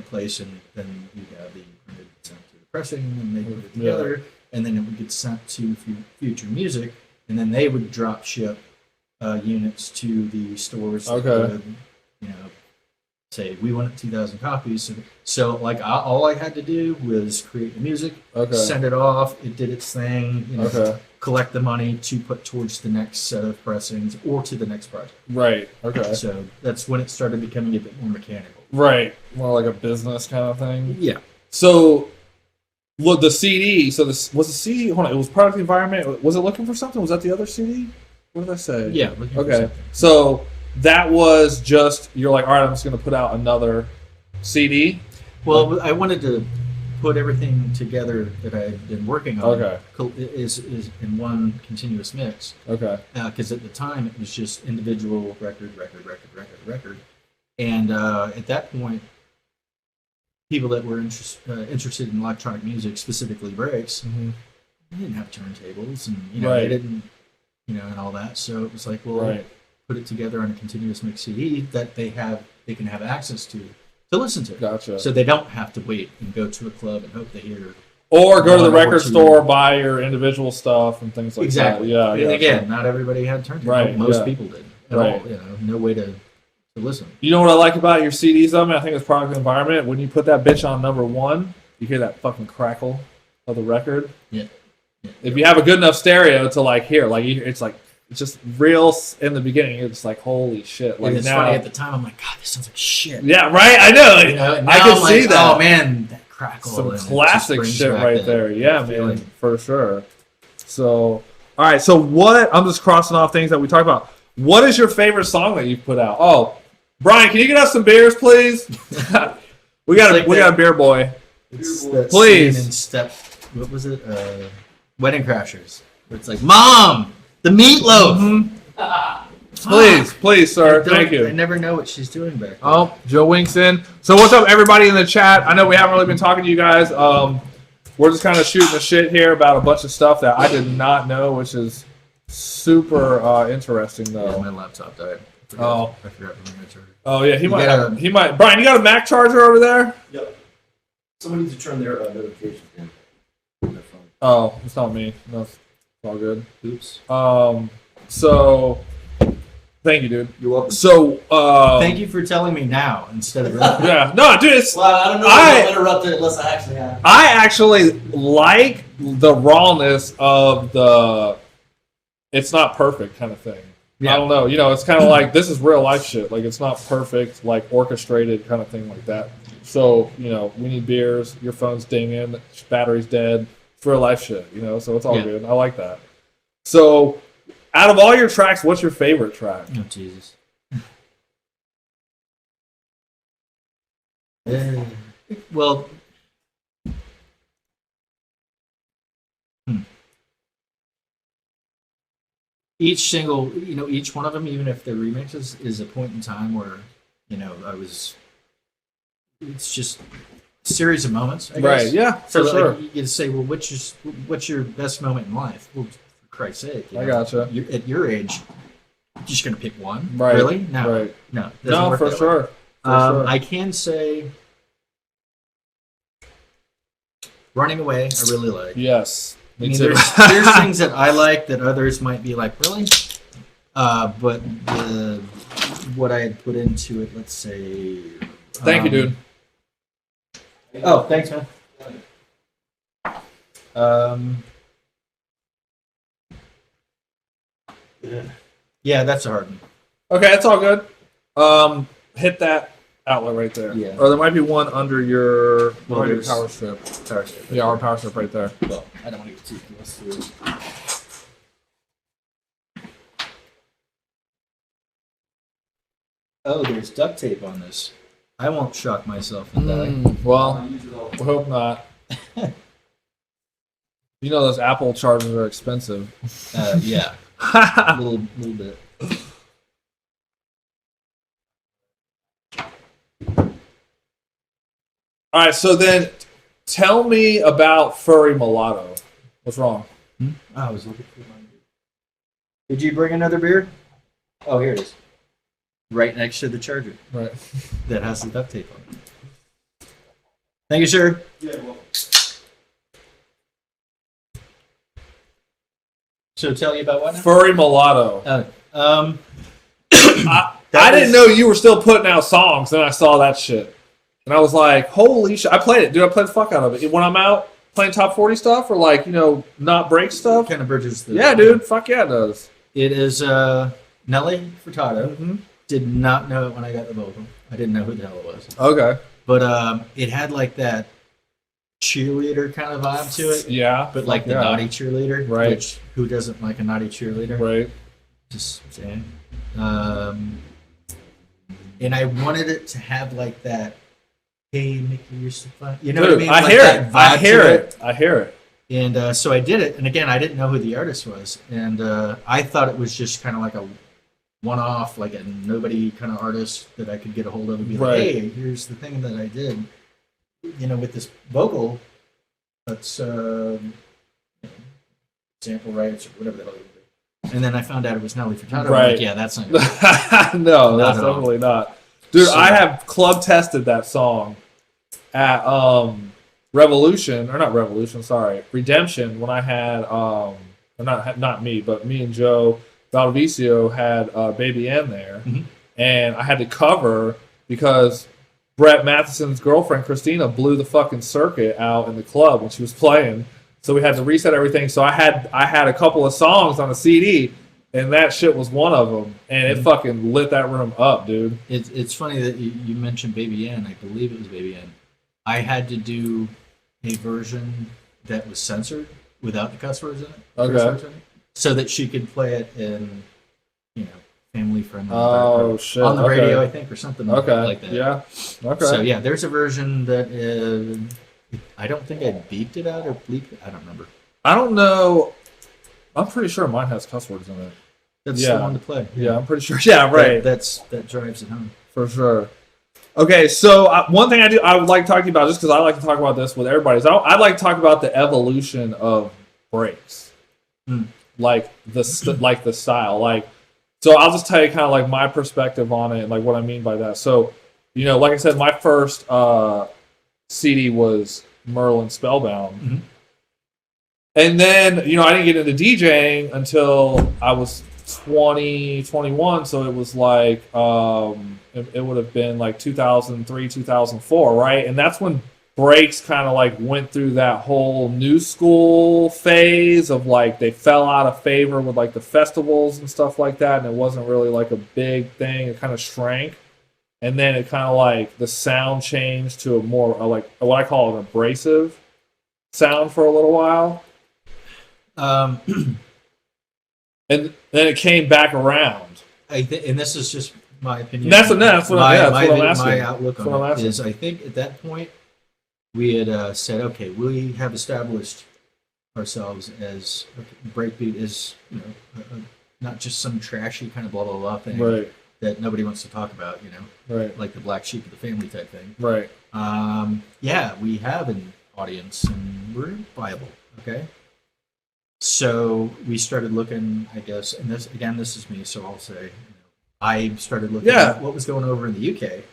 place, and then you have the printed sent to the pressing, and they put it together, and then it would get sent to Future Music, and then they would drop ship units to the stores. Okay. That would, say we want 2,000 copies. So like all I had to do was create the music, send it off. It did its thing. Collect the money to put towards the next set of pressings or to the next project. Right. Okay. So that's when it started becoming a bit more mechanical. Right. More like a business kind of thing. Yeah. So, look, the CD. So this was the CD. Hold on. It was Product Environment. Was it Looking for Something? Was that the other CD? What did I say? Yeah. Okay. So that was just you're like, all right, I'm just going to put out another CD. Well, I wanted to put everything together that I've been working on. Is in one continuous mix. Okay. Because at the time it was just individual record, and at that point, people that were interested in electronic music, specifically breaks, they didn't have turntables, and they didn't, and all that. So it was like, well, put it together on a continuous mix CD that they can have access to listen to. Gotcha. So they don't have to wait and go to a club and hope they hear. Or go to the record store, buy your individual stuff and things like that. Yeah. And again, not everybody had turntables. Right. Most people did. At all, no way to listen. You know what I like about your CDs, though, man? I think it's Product Environment. When you put that bitch on number one, you hear that fucking crackle of the record. Yeah. If you have a good enough stereo to hear, it's just real in the beginning. It's like, holy shit! Like it's funny at the time. I'm like, God, this sounds like shit. Yeah, right. I know. I can see that. Oh man, that crackle. Some classic shit right there. Yeah, man, for sure. So, all right. So what? I'm just crossing off things that we talked about. What is your favorite song that you put out? Oh, Brian, can you get us some beers, please? we got a beer boy. Please. What was it? Wedding Crashers. Where it's like, Mom, the meatloaf. Please, sir. Thank you. I never know what she's doing back there. Oh, Joe winks in. So what's up, everybody in the chat? I know we haven't really been talking to you guys. We're just kind of shooting the shit here about a bunch of stuff that I did not know, which is super interesting, though. Yeah, my laptop died. I forgot to bring my charger. Oh yeah, he might. Brian, you got a Mac charger over there? Yep. Someone needs to turn their notifications in on their phone. Oh, it's not me. No, it's all good. Oops. So, thank you, dude. You're welcome. So, thank you for telling me now instead of yeah, no, dude. It's well, I don't know if I'll interrupt it unless I actually have. I actually like the rawness of the. It's not perfect kind of thing. Yeah. I don't know. It's kind of like this is real life shit. Like it's not perfect, like orchestrated kind of thing like that. So we need beers. Your phone's dinging. Battery's dead. It's real life shit. So it's all good. I like that. So, out of all your tracks, what's your favorite track? Oh Jesus. Well. Each single, each one of them, even if they're remixes, is a point in time where, it's just a series of moments, I guess. Right, yeah, so for sure. You can say, well, what's your best moment in life? Well, for Christ's sake. I gotcha. At your age, you're just going to pick one? Right. Really? No. Right. No, for sure. I can say Running Away, I really like. Yes. There's things that I like that others might be like, really? But what I had put into it, let's say... Thank you, dude. Oh, thanks, man. Yeah, that's a hard one. Okay, it's all good. Hit that outlet right there. Yeah. Or there might be one under your there's- power strip. Power strip. Yeah, our power strip right there. Well, I don't want to get too close to it. Oh, there's duct tape on this. I won't shock myself and die. Well, we hope not. You know those Apple chargers are expensive. Yeah, a little bit. All right, so then tell me about Furry Mulatto. What's wrong? I was looking for my beer. Did you bring another beer? Oh, here it is. Right next to the charger. Right. That has the duct tape on it. Thank you, sir. Yeah, well, So tell you about what now? Furry Mulatto. I didn't know you were still putting out songs, and I saw that shit. And I was like, holy shit. I played it, dude. I played the fuck out of it. When I'm out playing top 40 stuff or like, not break stuff. Kind of bridges the... Yeah, dude. Fuck yeah, it does. It is Nelly Furtado. Mm-hmm. Did not know it when I got the vocal. I didn't know who the hell it was. Okay. But it had like that cheerleader kind of vibe to it. Yeah. But like the yeah. naughty cheerleader. Right. Which, who doesn't like a naughty cheerleader? Right. Just saying. And I wanted it to have like that, hey, Mickey, you're so fun. You know Dude, what I mean? I Like hear that it. vibe I hear to it. I hear it. And so I did it. And again, I didn't know who the artist was. And I thought it was just kind of like a one-off, like a nobody kind of artist that I could get a hold of and be Right. like, hey, here's the thing that I did. With this vocal, that's sample rights or whatever the hell you do. And then I found out it was Nelly Furtado. Right. I'm like, yeah, that's not good. No, Not that's at all. definitely not. Dude, So- I have club tested that song at Revolution, or not Revolution, sorry, Redemption, when I had, or not me, but me and Joe Valdivieso had Baby N there. Mhm. And I had to cover because Brett Matheson's girlfriend, Christina, blew the fucking circuit out in the club when she was playing. So we had to reset everything. So I had a couple of songs on a CD, and that shit was one of them. And it fucking lit that room up, dude. It's funny that you mentioned Baby N. I believe it was Baby N. I had to do a version that was censored without the cuss words in it. Okay. curse words in it, so that she could play it in, family friendly. Oh, shit. On the Okay. radio, I think, or something Okay. like that. Yeah. Okay. So yeah, there's a version that I don't think I beeped it out or bleeped it. I don't remember. I don't know. I'm pretty sure mine has cuss words in it. That's Yeah. the one to play. Yeah, I'm pretty sure. Yeah, right. That drives it home. For sure. Okay, so one thing I would like talking about, just because I like to talk about this with everybody, is I'd like to talk about the evolution of breaks, like the style. So I'll just tell you kind of like my perspective on it, and like what I mean by that. So, like I said, my first CD was Merlin Spellbound, Mhm. and then I didn't get into DJing until I was 21, so it was like it would have been like 2003, 2004, right? And that's when breaks kind of like went through that whole new school phase of like they fell out of favor with like the festivals and stuff like that, and it wasn't really like a big thing. It kind of shrank, and then it kind of like the sound changed to a more like what I call an abrasive sound for a little while. And then it came back around. And this is just my opinion. That's what I'm asking. My outlook That's what I'm on it asking. is, I think at that point we had said, okay, we have established ourselves as breakbeat is not just some trashy kind of blah blah blah thing Right, that nobody wants to talk about, right, like the black sheep of the family type thing. right. Yeah, we have an audience and we're viable. Okay. So we started looking, I guess, and this is me, so I'll say, I started looking at what was going over in the UK,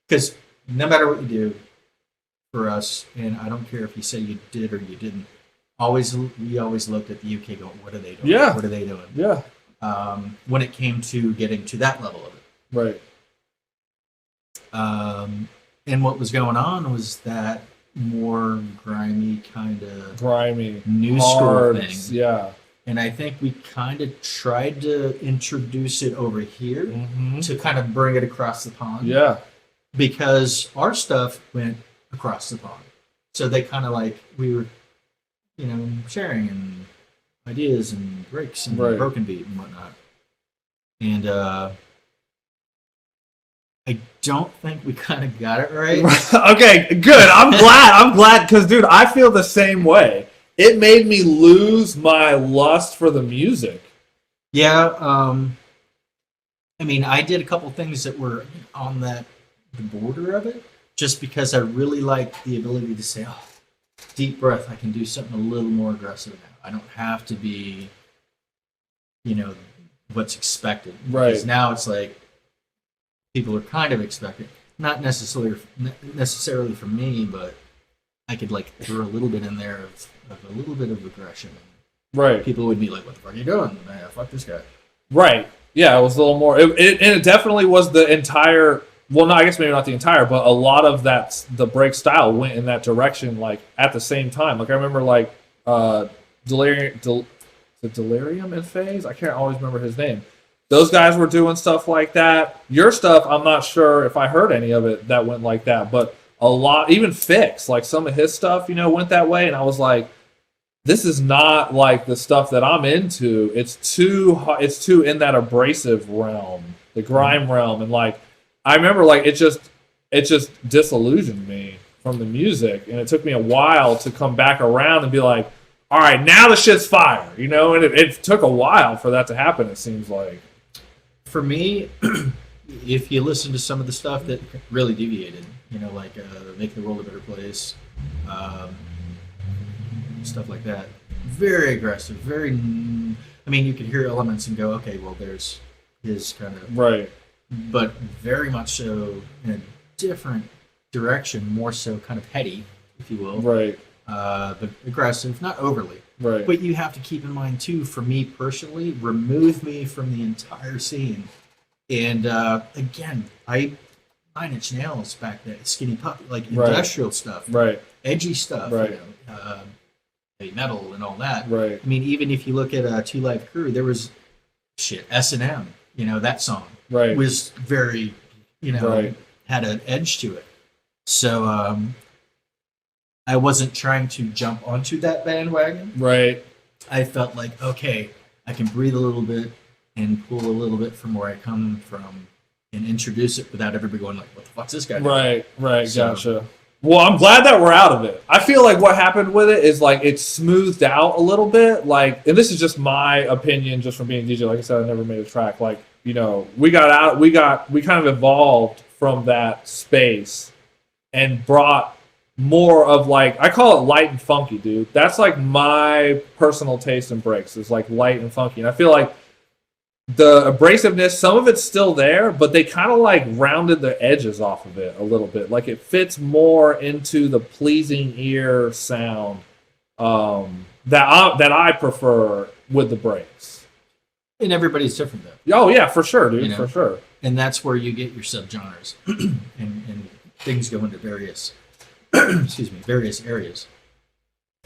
because no matter what you do for us, and I don't care if you say you did or you didn't, we always looked at the UK going, what are they doing? Yeah. What are they doing? Yeah, When it came to getting to that level of it. right. And what was going on was that more grimy kind of Grimy, new hard, school thing. yeah, And I think we kind of tried to introduce it over here to kind of bring it across the pond. Yeah. Because our stuff went across the pond. So they kind of like, we were, sharing and ideas and breaks and broken beat and whatnot. And I don't think we kind of got it right. Okay, good. I'm glad, because, dude, I feel the same way. It made me lose my lust for the music. Yeah, I mean, I did a couple things that were on the border of it, just because I really liked the ability to say, oh, deep breath, I can do something a little more aggressive now. I don't have to be, what's expected. Right. Because now it's like, people are kind of expecting, not necessarily from me, but I could like throw a little bit in there of a little bit of aggression. Right. People would be like, "What the fuck are you doing? Man, fuck this guy." Right. Yeah, it was a little more. It definitely was the entire. Well, no, I guess maybe not the entire, but a lot of the break style went in that direction, like at the same time. Like I remember, like Delirium and Phase. I can't always remember his name. Those guys were doing stuff like that. Your stuff, I'm not sure if I heard any of it that went like that, but a lot, even Fix, like some of his stuff, went that way, and I was like, this is not like the stuff that I'm into. It's too in that abrasive realm, the grime realm, and like I remember, like it just disillusioned me from the music, and it took me a while to come back around and be like, all right, now the shit's fire, and it took a while for that to happen. It seems like. For me, if you listen to some of the stuff that really deviated, like Making the World a Better Place, stuff like that, very aggressive, very. I mean, you could hear elements and go, okay, well, there's his kind of right, but very much so in a different direction, more so kind of heady, if you will, right, but aggressive, not overly. Right. But you have to keep in mind, too, for me personally, remove me from the entire scene. And, again, Nine Inch Nails back then, Skinny Puppy, like industrial stuff. Right. Edgy stuff. Right. Heavy metal and all that. Right. I mean, even if you look at Two Live Crew, there was, S&M, that song. Right. Was very, had an edge to it. So, I wasn't trying to jump onto that bandwagon. Right. I felt like, okay, I can breathe a little bit and pull a little bit from where I come from and introduce it without everybody going like, what the fuck's this guy doing? Right, gotcha. Well, I'm glad that we're out of it. I feel like what happened with it is like it smoothed out a little bit. Like, and this is just my opinion just from being a DJ. Like I said, I never made a track. Like, we kind of evolved from that space and brought more of like, I call it light and funky, dude. That's like my personal taste in breaks, is like light and funky. And I feel like the abrasiveness, some of it's still there, but they kind of like rounded the edges off of it a little bit. Like it fits more into the pleasing ear sound that I prefer with the breaks. And everybody's different though. Oh yeah, for sure, dude, for sure. And that's where you get your subgenres and things go into various various areas.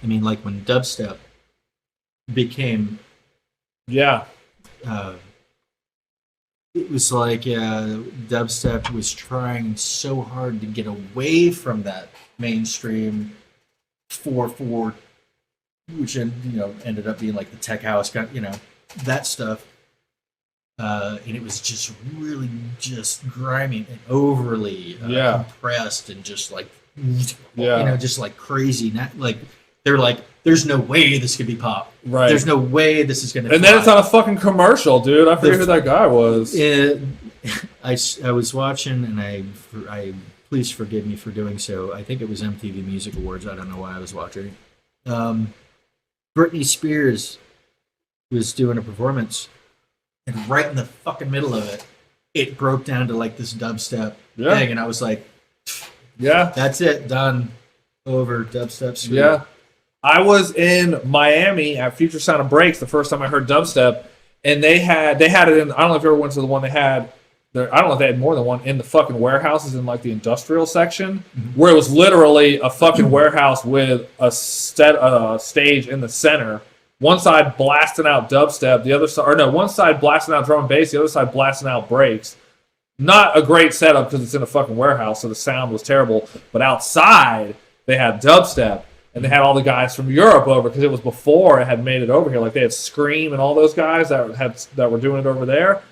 I mean, like when dubstep became, it was like dubstep was trying so hard to get away from that mainstream 4/4, which ended up being like the tech house, that stuff. And it was just really just grimy and overly compressed and just like, just like crazy. Like they're like, there's no way this could be pop. Right. There's no way this is gonna. And then it's on a fucking commercial, dude. I forget who that guy was. I was watching, and I please forgive me for doing so. I think it was MTV Music Awards. I don't know why I was watching. Britney Spears was doing a performance, and right in the fucking middle of it, it broke down to like this dubstep thing, and I was like, yeah, that's it, done, over, dubstep. Sweet. Yeah. I was in Miami at Future Sound of Breaks the first time I heard dubstep, and they had it in. I don't know if you ever went to the one they had. I don't know if they had more than one in the fucking warehouses in like the industrial section, where it was literally a fucking warehouse with a stage in the center, one side blasting out dubstep, the other side, or no, one side blasting out drum and bass, the other side blasting out breaks. Not a great setup because it's in a fucking warehouse, so the sound was terrible. But outside, they had dubstep, and they had all the guys from Europe over because it was before it had made it over here. Like they had Scream and all those guys that were doing it over there,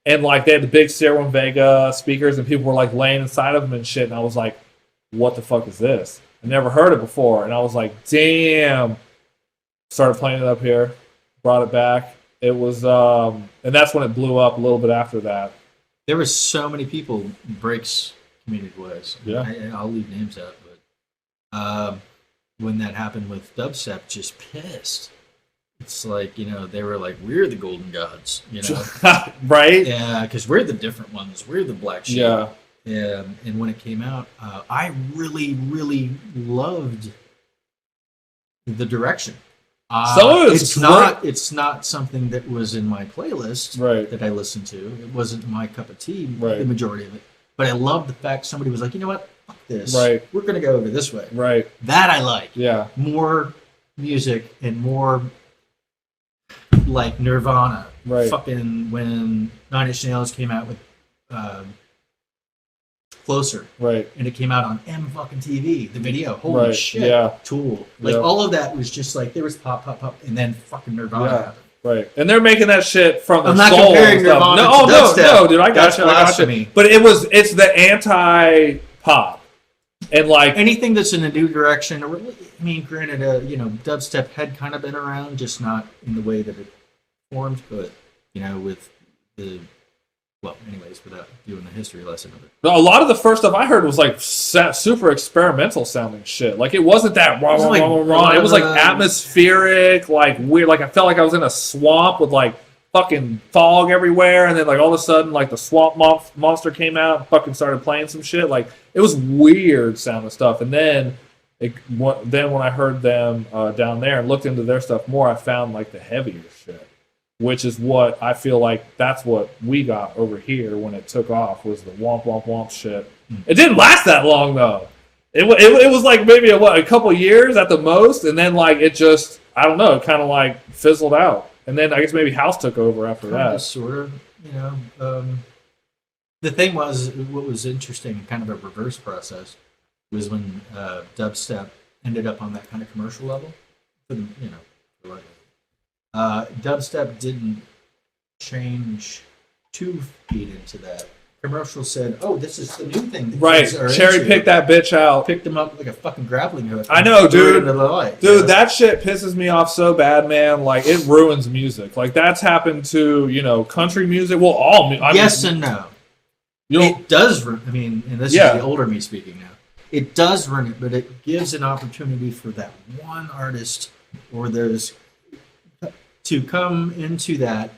and like they had the big Sierra One Vega speakers, and people were like laying inside of them and shit. And I was like, "What the fuck is this?" I never heard it before, and I was like, "Damn!" Started playing it up here, brought it back. It was, and that's when it blew up a little bit after that. There were so many people breaks community-wise. Yeah. I'll leave names out, but when that happened with dubstep, just pissed. It's like, they were like, we're the golden gods, Right? Yeah, because we're the different ones. We're the black sheep. Yeah. And when it came out, I really, really loved the direction. Some of it's it's not something that was in my playlist that I listened to. It wasn't my cup of tea, the majority of it. But I love the fact somebody was like, you know what? Fuck this. Right. We're going to go over this way. Right. That I like. Yeah. More music and more like Nirvana. Right. Fucking when Nine Inch Nails came out with Closer. Right. And it came out on fucking TV, the video. Holy shit. Yeah. Tool. Like all of that was just like there was pop, and then fucking Nirvana happened. Right. And they're making that shit from their I'm not soul comparing and stuff. Nirvana No, to dubstep. no, dude, I got you. But it's the anti-pop. And like anything that's in a new direction, I mean, granted, dubstep had kind of been around, just not in the way that it formed, but with the anyways, without doing the history lesson of it. A lot of the first stuff I heard was like super experimental sounding shit. Like it wasn't that wrong. It was like atmospheric, like weird. Like I felt like I was in a swamp with like fucking fog everywhere, and then like all of a sudden like the swamp monster came out and fucking started playing some shit. Like it was weird sounding stuff. And then when I heard them down there and looked into their stuff more, I found like the heavier shit. Which is what I feel like that's what we got over here when it took off was the womp womp womp shit. It didn't last that long though. It was like maybe a couple years at the most, and then like it just I don't know, it kind of like fizzled out, and then I guess maybe House took over after that. Sort of, the thing was what was interesting, kind of a reverse process, was when dubstep ended up on that kind of commercial level, for dubstep didn't change to feed into that. Commercials said, "Oh, this is the new thing." That Cherry pick that bitch out. Picked them up like a fucking grappling hook. I know, dude. That shit pisses me off so bad, man. Like it ruins music. Like that's happened to country music. Well, yes and no. It does. I mean, and this is the older me speaking now. It does ruin it, but it gives an opportunity for that one artist or those to come into that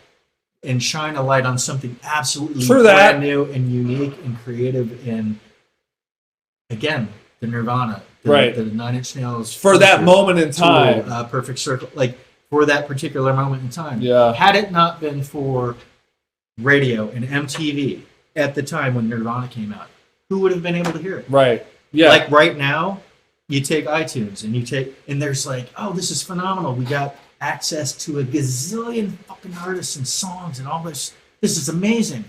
and shine a light on something absolutely brand new and unique and creative. And again, the Nirvana, the Nine Inch Nails, for that moment in time, Perfect Circle, like for that particular moment in time. Yeah. Had it not been for radio and MTV at the time when Nirvana came out, who would have been able to hear it? Right. Yeah. Like right now, you take iTunes and there's like, oh, this is phenomenal. We got access to a gazillion fucking artists and songs and all this. This is amazing.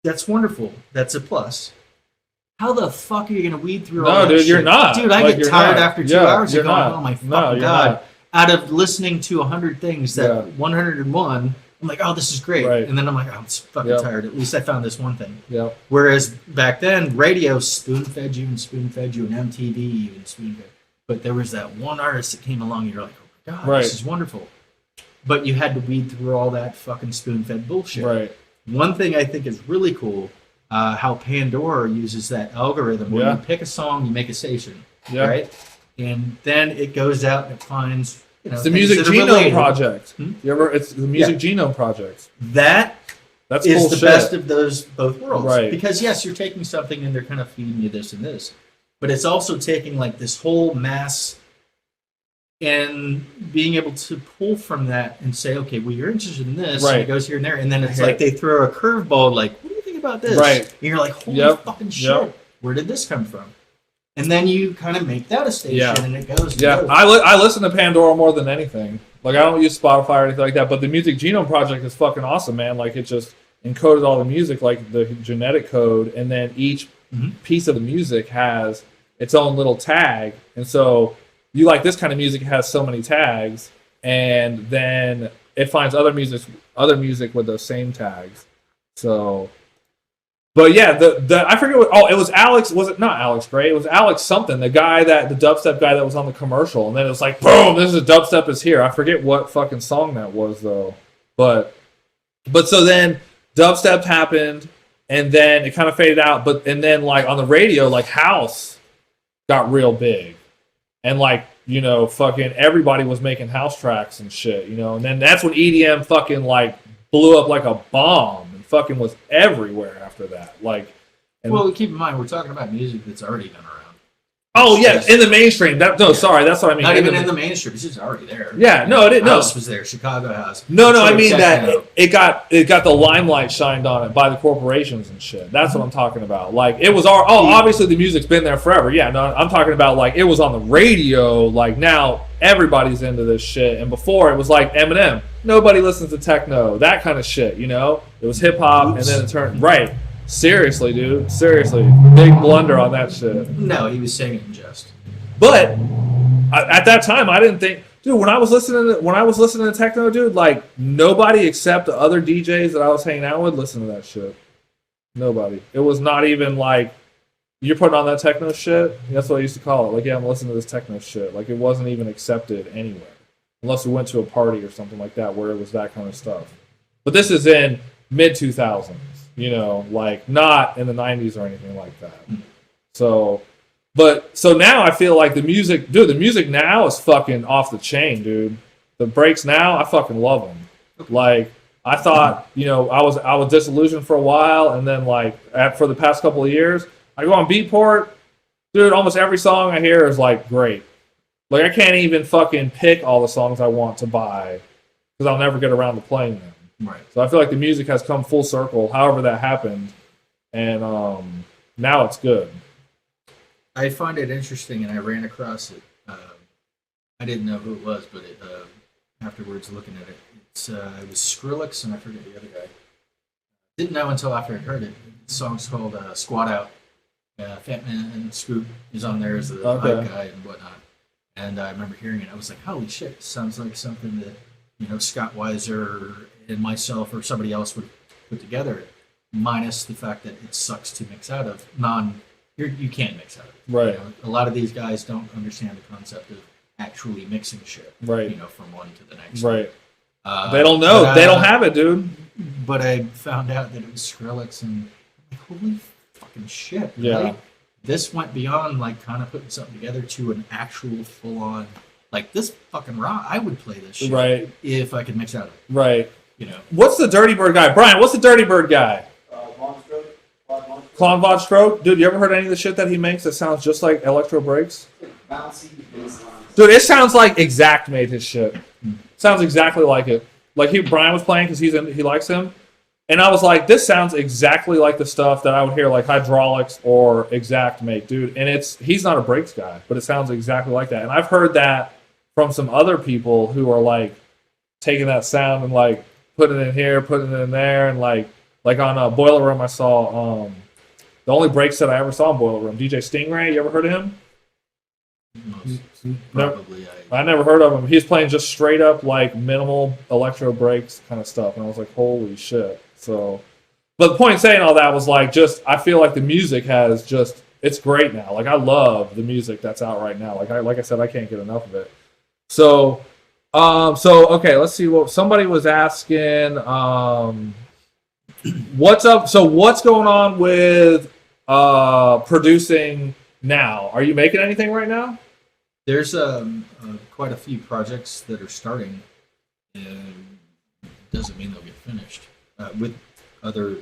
That's wonderful. That's a plus. How the fuck are you going to weed through all that shit? No, dude, you're not. Dude, I get tired after 2 hours of going, oh my fucking God. Not. Out of listening to 100 things, that 101, I'm like, oh, this is great. Right. And then I'm like, oh, I'm fucking tired. At least I found this one thing. Yep. Whereas back then, radio spoon-fed you, and MTV even spoon-fed. But there was that one artist that came along, and you're like, oh my God, this is wonderful. But you had to weed through all that fucking spoon-fed bullshit. Right. One thing I think is really cool, how Pandora uses that algorithm where you pick a song, you make a station, right? And then it goes out and it finds, it's the Music Genome Project. It's the Music Genome Project. That's cool the shit. best of both worlds. Right. Because yes, you're taking something and they're kind of feeding you this and this. But it's also taking like this whole mass and being able to pull from that and say, okay, well, you're interested in this, and it goes here and there, and then it's like they throw a curveball, like, what do you think about this? Right. And you're like, holy fucking shit, where did this come from? And then you kind of make that a station, and it goes. Yeah, I listen to Pandora more than anything. Like, I don't use Spotify or anything like that, but the Music Genome Project is fucking awesome, man. Like, it just encoded all the music, like the genetic code, and then each piece of the music has its own little tag. And so you like this kind of music has so many tags, and then it finds other music with those same tags. So, but yeah, the I forget what. Oh, it was Alex. Was it not Alex Gray? It was Alex something. The dubstep guy that was on the commercial, and then it was like, boom! This is dubstep is here. I forget what fucking song that was though. But so then dubstep happened, and then it kind of faded out. And then like on the radio, like house got real big, and like, you know, fucking everybody was making house tracks and shit, you know. And then that's when EDM fucking like blew up like a bomb and fucking was everywhere after that. Like, well, keep in mind we're talking about music that's already been around. Oh yeah, in the mainstream. Sorry, that's what I mean. Not even in the mainstream. It's just already there. Yeah, no, it didn't. House was there. Chicago House. No, I mean that it got the limelight shined on it by the corporations and shit. That's what I'm talking about. Like, it was obviously the music's been there forever. Yeah, no, I'm talking about like it was on the radio. Like, now everybody's into this shit, and before it was like Eminem. Nobody listens to techno. That kind of shit. You know, it was hip hop, and then it turned right. Seriously, dude. Seriously. Big blunder on that shit. No, he was saying it in jest. But at that time, I didn't think... Dude, when I was listening to techno, dude, like, nobody except the other DJs that I was hanging out with listened to that shit. Nobody. It was not even like, you're putting on that techno shit? That's what I used to call it. Like, yeah, I'm listening to this techno shit. Like, it wasn't even accepted anywhere. Unless we went to a party or something like that where it was that kind of stuff. But this is in mid-2000s. You know, like, not in the 90s or anything like that. So now I feel like the music now is fucking off the chain, dude. The breaks now, I fucking love them. Like, I thought, you know, I was disillusioned for a while, and then like for the past couple of years, I go on Beatport, dude. Almost every song I hear is like great. Like, I can't even fucking pick all the songs I want to buy because I'll never get around to playing them. Right. So I feel like the music has come full circle, however that happened, and now it's good. I find it interesting, and I ran across it. I didn't know who it was, but afterwards looking at it, it was Skrillex, and I forget the other guy. Didn't know until after I heard it. The song's called Squat Out. Fat Man and Scoop is on there as the hype guy and whatnot. And I remember hearing it. I was like, holy shit, this sounds like something that, you know, Scott Weiser and myself or somebody else would put together, minus the fact that it sucks to mix out of. You can't mix out of. Right. You know, a lot of these guys don't understand the concept of actually mixing shit. Right. You know, from one to the next. Right. They don't know. They don't have it, dude. But I found out that it was Skrillex, and I'm like, holy fucking shit. Yeah. Right? This went beyond like kind of putting something together to an actual full-on, like, this fucking rock. I would play this shit. Right. If I could mix out of it. Right. You know. What's the Dirty Bird guy? Brian, what's the Dirty Bird guy? Klon Von Stroke? Dude, you ever heard any of the shit that he makes that sounds just like electro breaks? Bouncy bass lines. Dude, it sounds like Exact made his shit. Sounds exactly like it. Like, Brian was playing because he likes him. And I was like, this sounds exactly like the stuff that I would hear like Hydraulics or Exact make, dude. And he's not a breaks guy, but it sounds exactly like that. And I've heard that from some other people who are like taking that sound and like putting it in here, putting it in there, and like on Boiler Room I saw the only breaks that I ever saw in Boiler Room, DJ Stingray. You ever heard of him? Probably. I never heard of him. He's playing just straight up like minimal electro breaks kind of stuff, and I was like, holy shit. So, but the point in saying all that was like, I feel like the music has it's great now. Like, I love the music that's out right now. Like I said, I can't get enough of it. So okay, let's see what somebody was asking. What's up? So what's going on with producing now? Are you making anything right now? There's quite a few projects that are starting, and doesn't mean they'll get finished with other,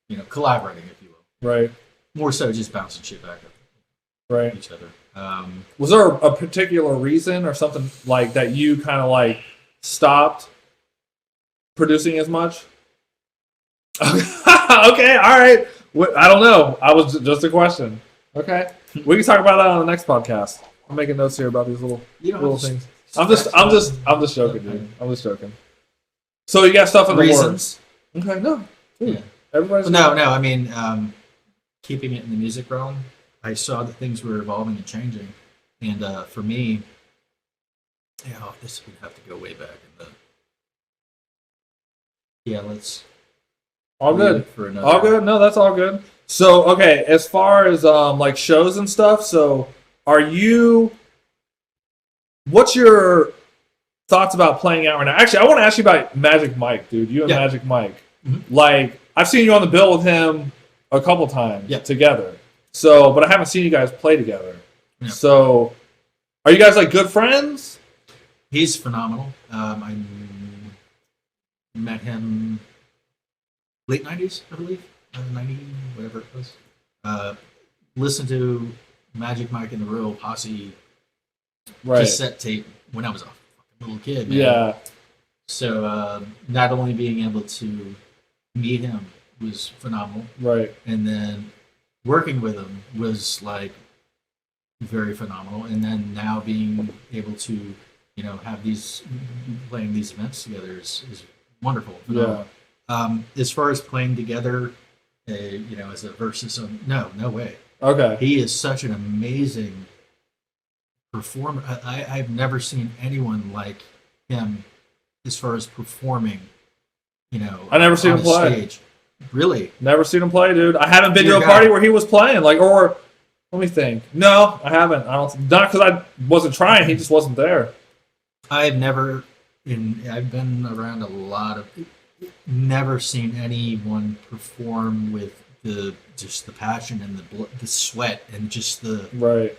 you know, collaborating, if you will. Right. More so just bouncing shit back up. Right. Each other. Was there a particular reason or something like that you kind of like stopped producing as much? Okay, all right. I don't know. I was just a question. Okay. We can talk about that on the next podcast. I'm making notes here about these little things. I'm just joking, dude. I'm just joking. So you got stuff in the Reasons. works. Okay, no. Dude, Yeah. everybody's No. I mean, keeping it in the music realm, I saw that things were evolving and changing, and for me, this would have to go way back in the. Yeah, let's. all good. For another. All good. No, that's all good. So okay, as far as like shows and stuff, so are you? What's your thoughts about playing out right now? Actually, I want to ask you about Magic Mike, dude. You and Magic Mike. Mm-hmm. Like, I've seen you on the bill with him a couple times together. So, but I haven't seen you guys play together. Yeah. So, are you guys like good friends? He's phenomenal. I met him late 90s, I believe. 90, whatever it was. Listened to Magic Mike and the Real Posse cassette tape when I was a little kid. Man. Yeah. So not only being able to meet him was phenomenal, right, and then working with him was like very phenomenal, and then now being able to have playing these events together is wonderful. Yeah. As far as playing together, as a versus, no way. Okay. He is such an amazing performer. I've never seen anyone like him as far as performing. I never seen him play. Stage. Really? Never seen him play, dude. I haven't been to a party where he was playing. Or let me think. No, I haven't. Not because I wasn't trying. He just wasn't there. I've been around a lot of. Never seen anyone perform with just the passion and the sweat and just the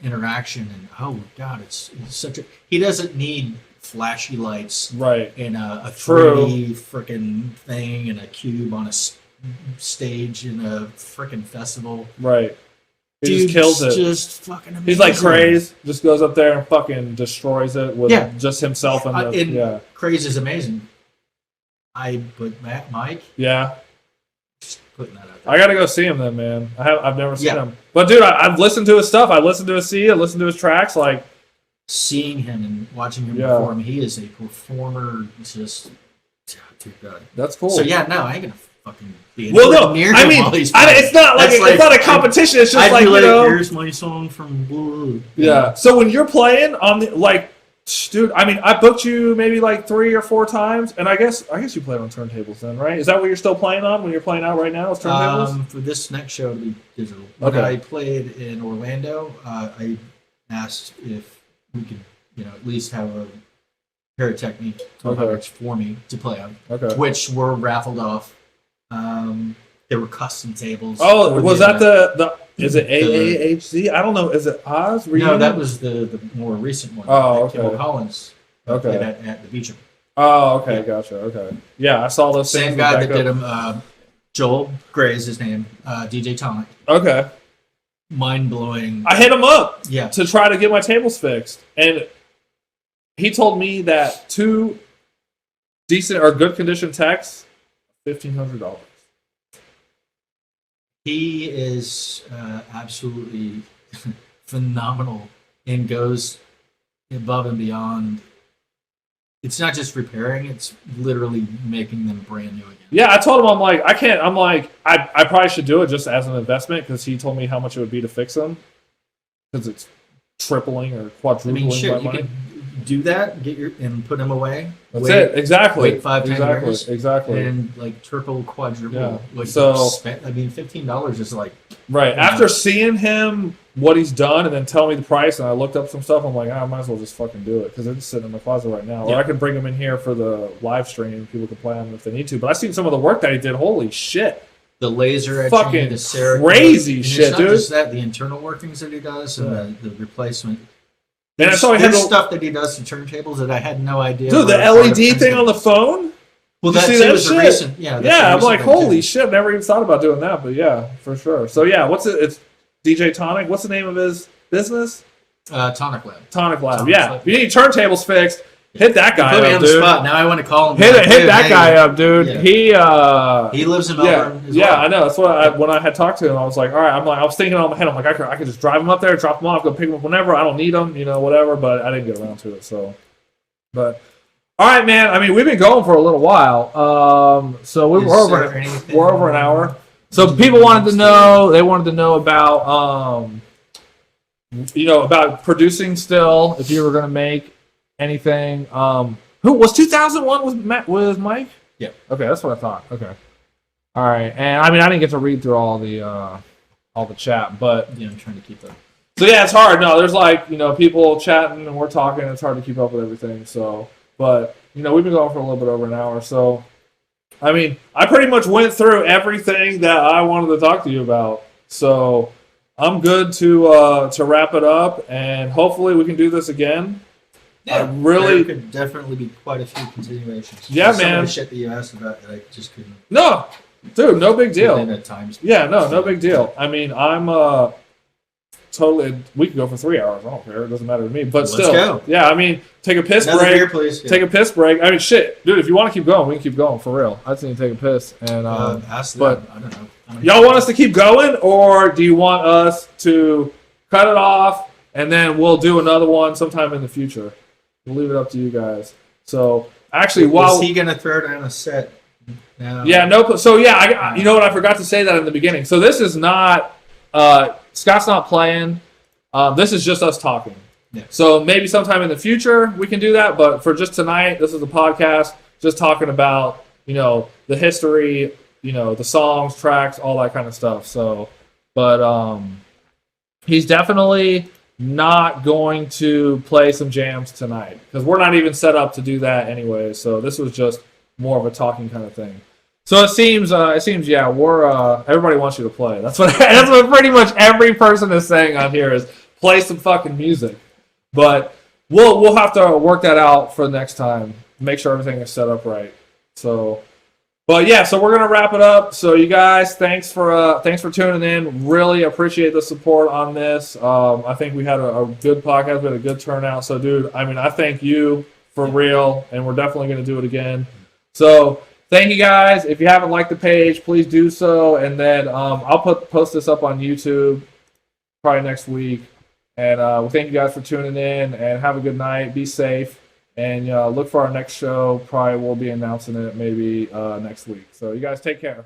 interaction and oh god, it's such a. He doesn't need flashy lights, right? And a 3D freaking thing and a cube on a stage in a freaking festival, right? He Dude, just kills it. Just fucking amazing. He's like Craze, just goes up there and fucking destroys it with just himself and Craze is amazing. But Mike, just putting that out there. I gotta go see him then, man. I've never seen him, but dude, I've listened to his stuff. I listened to his CD. I listened to his tracks. Like seeing him and watching him perform, he is a performer. Just too good. That's cool. So I ain't gonna fucking be near him while he's playing. It's not like it's not a competition. It's just like here's my song from Blue. Yeah. So when you're playing on the dude, I mean, I booked you maybe like 3 or 4 times, and I guess you played on turntables then, right? Is that what you're still playing on when you're playing out right now? Is turntables? For this next show, it'll be digital. When I played in Orlando, I asked if we could, at least have a Paratechnic 1200s for me to play on, which were raffled off. There were custom tables. Oh, was that the is it AAHZ? I don't know. Is it Oz? No, that was the more recent one. Oh, okay. Kimball Collins. Okay. At the Beach. Oh, okay. Yeah. Gotcha. Okay. Yeah, I saw those. Same guy that did him. Joel Gray is his name. DJ Tonic. Okay. Mind blowing. I hit him up. Yeah. To try to get my tables fixed, and he told me that 2 decent or good condition techs, $1,500. He is absolutely phenomenal and goes above and beyond. It's not just repairing; it's literally making them brand new again. Yeah, I told him I probably should do it just as an investment because he told me how much it would be to fix them because it's tripling or quadrupling my money. You could do that, and put them away. That's it. Exactly. Wait 5-10 years. Exactly. And like triple, quadruple. Yeah. Like $15 is like right. After seeing him, what he's done, and then tell me the price, and I looked up some stuff. I'm like, I might as well just fucking do it because they're just sitting in my closet right now. Or I could bring them in here for the live stream. People can play them if they need to. But I've seen some of the work that he did. Holy shit. The laser etching, fucking the Sarah crazy shit, dude. Not just that, the internal workings that he does, and the replacement. And I saw he had stuff that he does to turntables that I had no idea. Dude, the LED thing on the phone? Well, that was the recent. Yeah, I'm like, holy shit, never even thought about doing that, but yeah, for sure. So yeah, it's DJ Tonic. What's the name of his business? Tonic Lab. Tonic Lab. Yeah. If you need turntables fixed, Hit that guy Put me up, on the dude. spot. Now I want to call him. Hit like, that hey, guy up, dude. Yeah. He lives in Melbourne. As well. I know. That's what when I had talked to him, I was like, all right. I was thinking on my head, I'm like, I could just drive him up there, drop him off, go pick him up whenever. I don't need him, whatever. But I didn't get around to it. So, but all right, man. I mean, we've been going for a little while. So we're over an hour. So people wanted to know. They wanted to know about about producing still. If you were going to make anything. Who was 2001 with Mike? Yeah. Okay, that's what I thought. Okay. All right, and I mean I didn't get to read through all the chat, but I'm trying to keep up. So yeah, it's hard. No, there's people chatting and we're talking. It's hard to keep up with everything. So, but we've been going for a little bit over an hour. So, I mean, I pretty much went through everything that I wanted to talk to you about. So, I'm good to wrap it up, and hopefully we can do this again. Yeah, there could definitely be quite a few continuations. Yeah, some man. of the shit that you asked about that I just couldn't. No, dude, no big deal. At times. Yeah, no big deal. I mean, I'm totally. We could go for 3 hours. I don't care. It doesn't matter to me. But Let's still, go. Yeah. I mean, take a piss Another break. beer, please. Yeah. Take a piss break. I mean, shit, dude. If you want to keep going, we can keep going for real. I just need to take a piss. And ask but them. I don't know. Y'all want us to keep going, or do you want us to cut it off and then we'll do another one sometime in the future? We'll leave it up to you guys. So actually, is he gonna throw down a set? No. Yeah, no. So yeah, you know what? I forgot to say that in the beginning. So this is not Scott's not playing. This is just us talking. Yeah. So maybe sometime in the future we can do that. But for just tonight, this is a podcast just talking about the history, the songs, tracks, all that kind of stuff. So, but he's definitely not going to play some jams tonight because we're not even set up to do that anyway. So this was just more of a talking kind of thing. So it seems yeah, we're everybody wants you to play. That's what pretty much every person is saying on here is play some fucking music. But we'll have to work that out for next time. Make sure everything is set up right. So. But yeah, so we're gonna wrap it up. So you guys, thanks for tuning in. Really appreciate the support on this. I think we had a good podcast. We had a good turnout. So, dude, I mean, I thank you for real, and we're definitely gonna do it again. So, thank you guys. If you haven't liked the page, please do so. And then I'll post this up on YouTube probably next week. And we thank you guys for tuning in. And have a good night. Be safe. And look for our next show. Probably we'll be announcing it maybe next week. So you guys take care.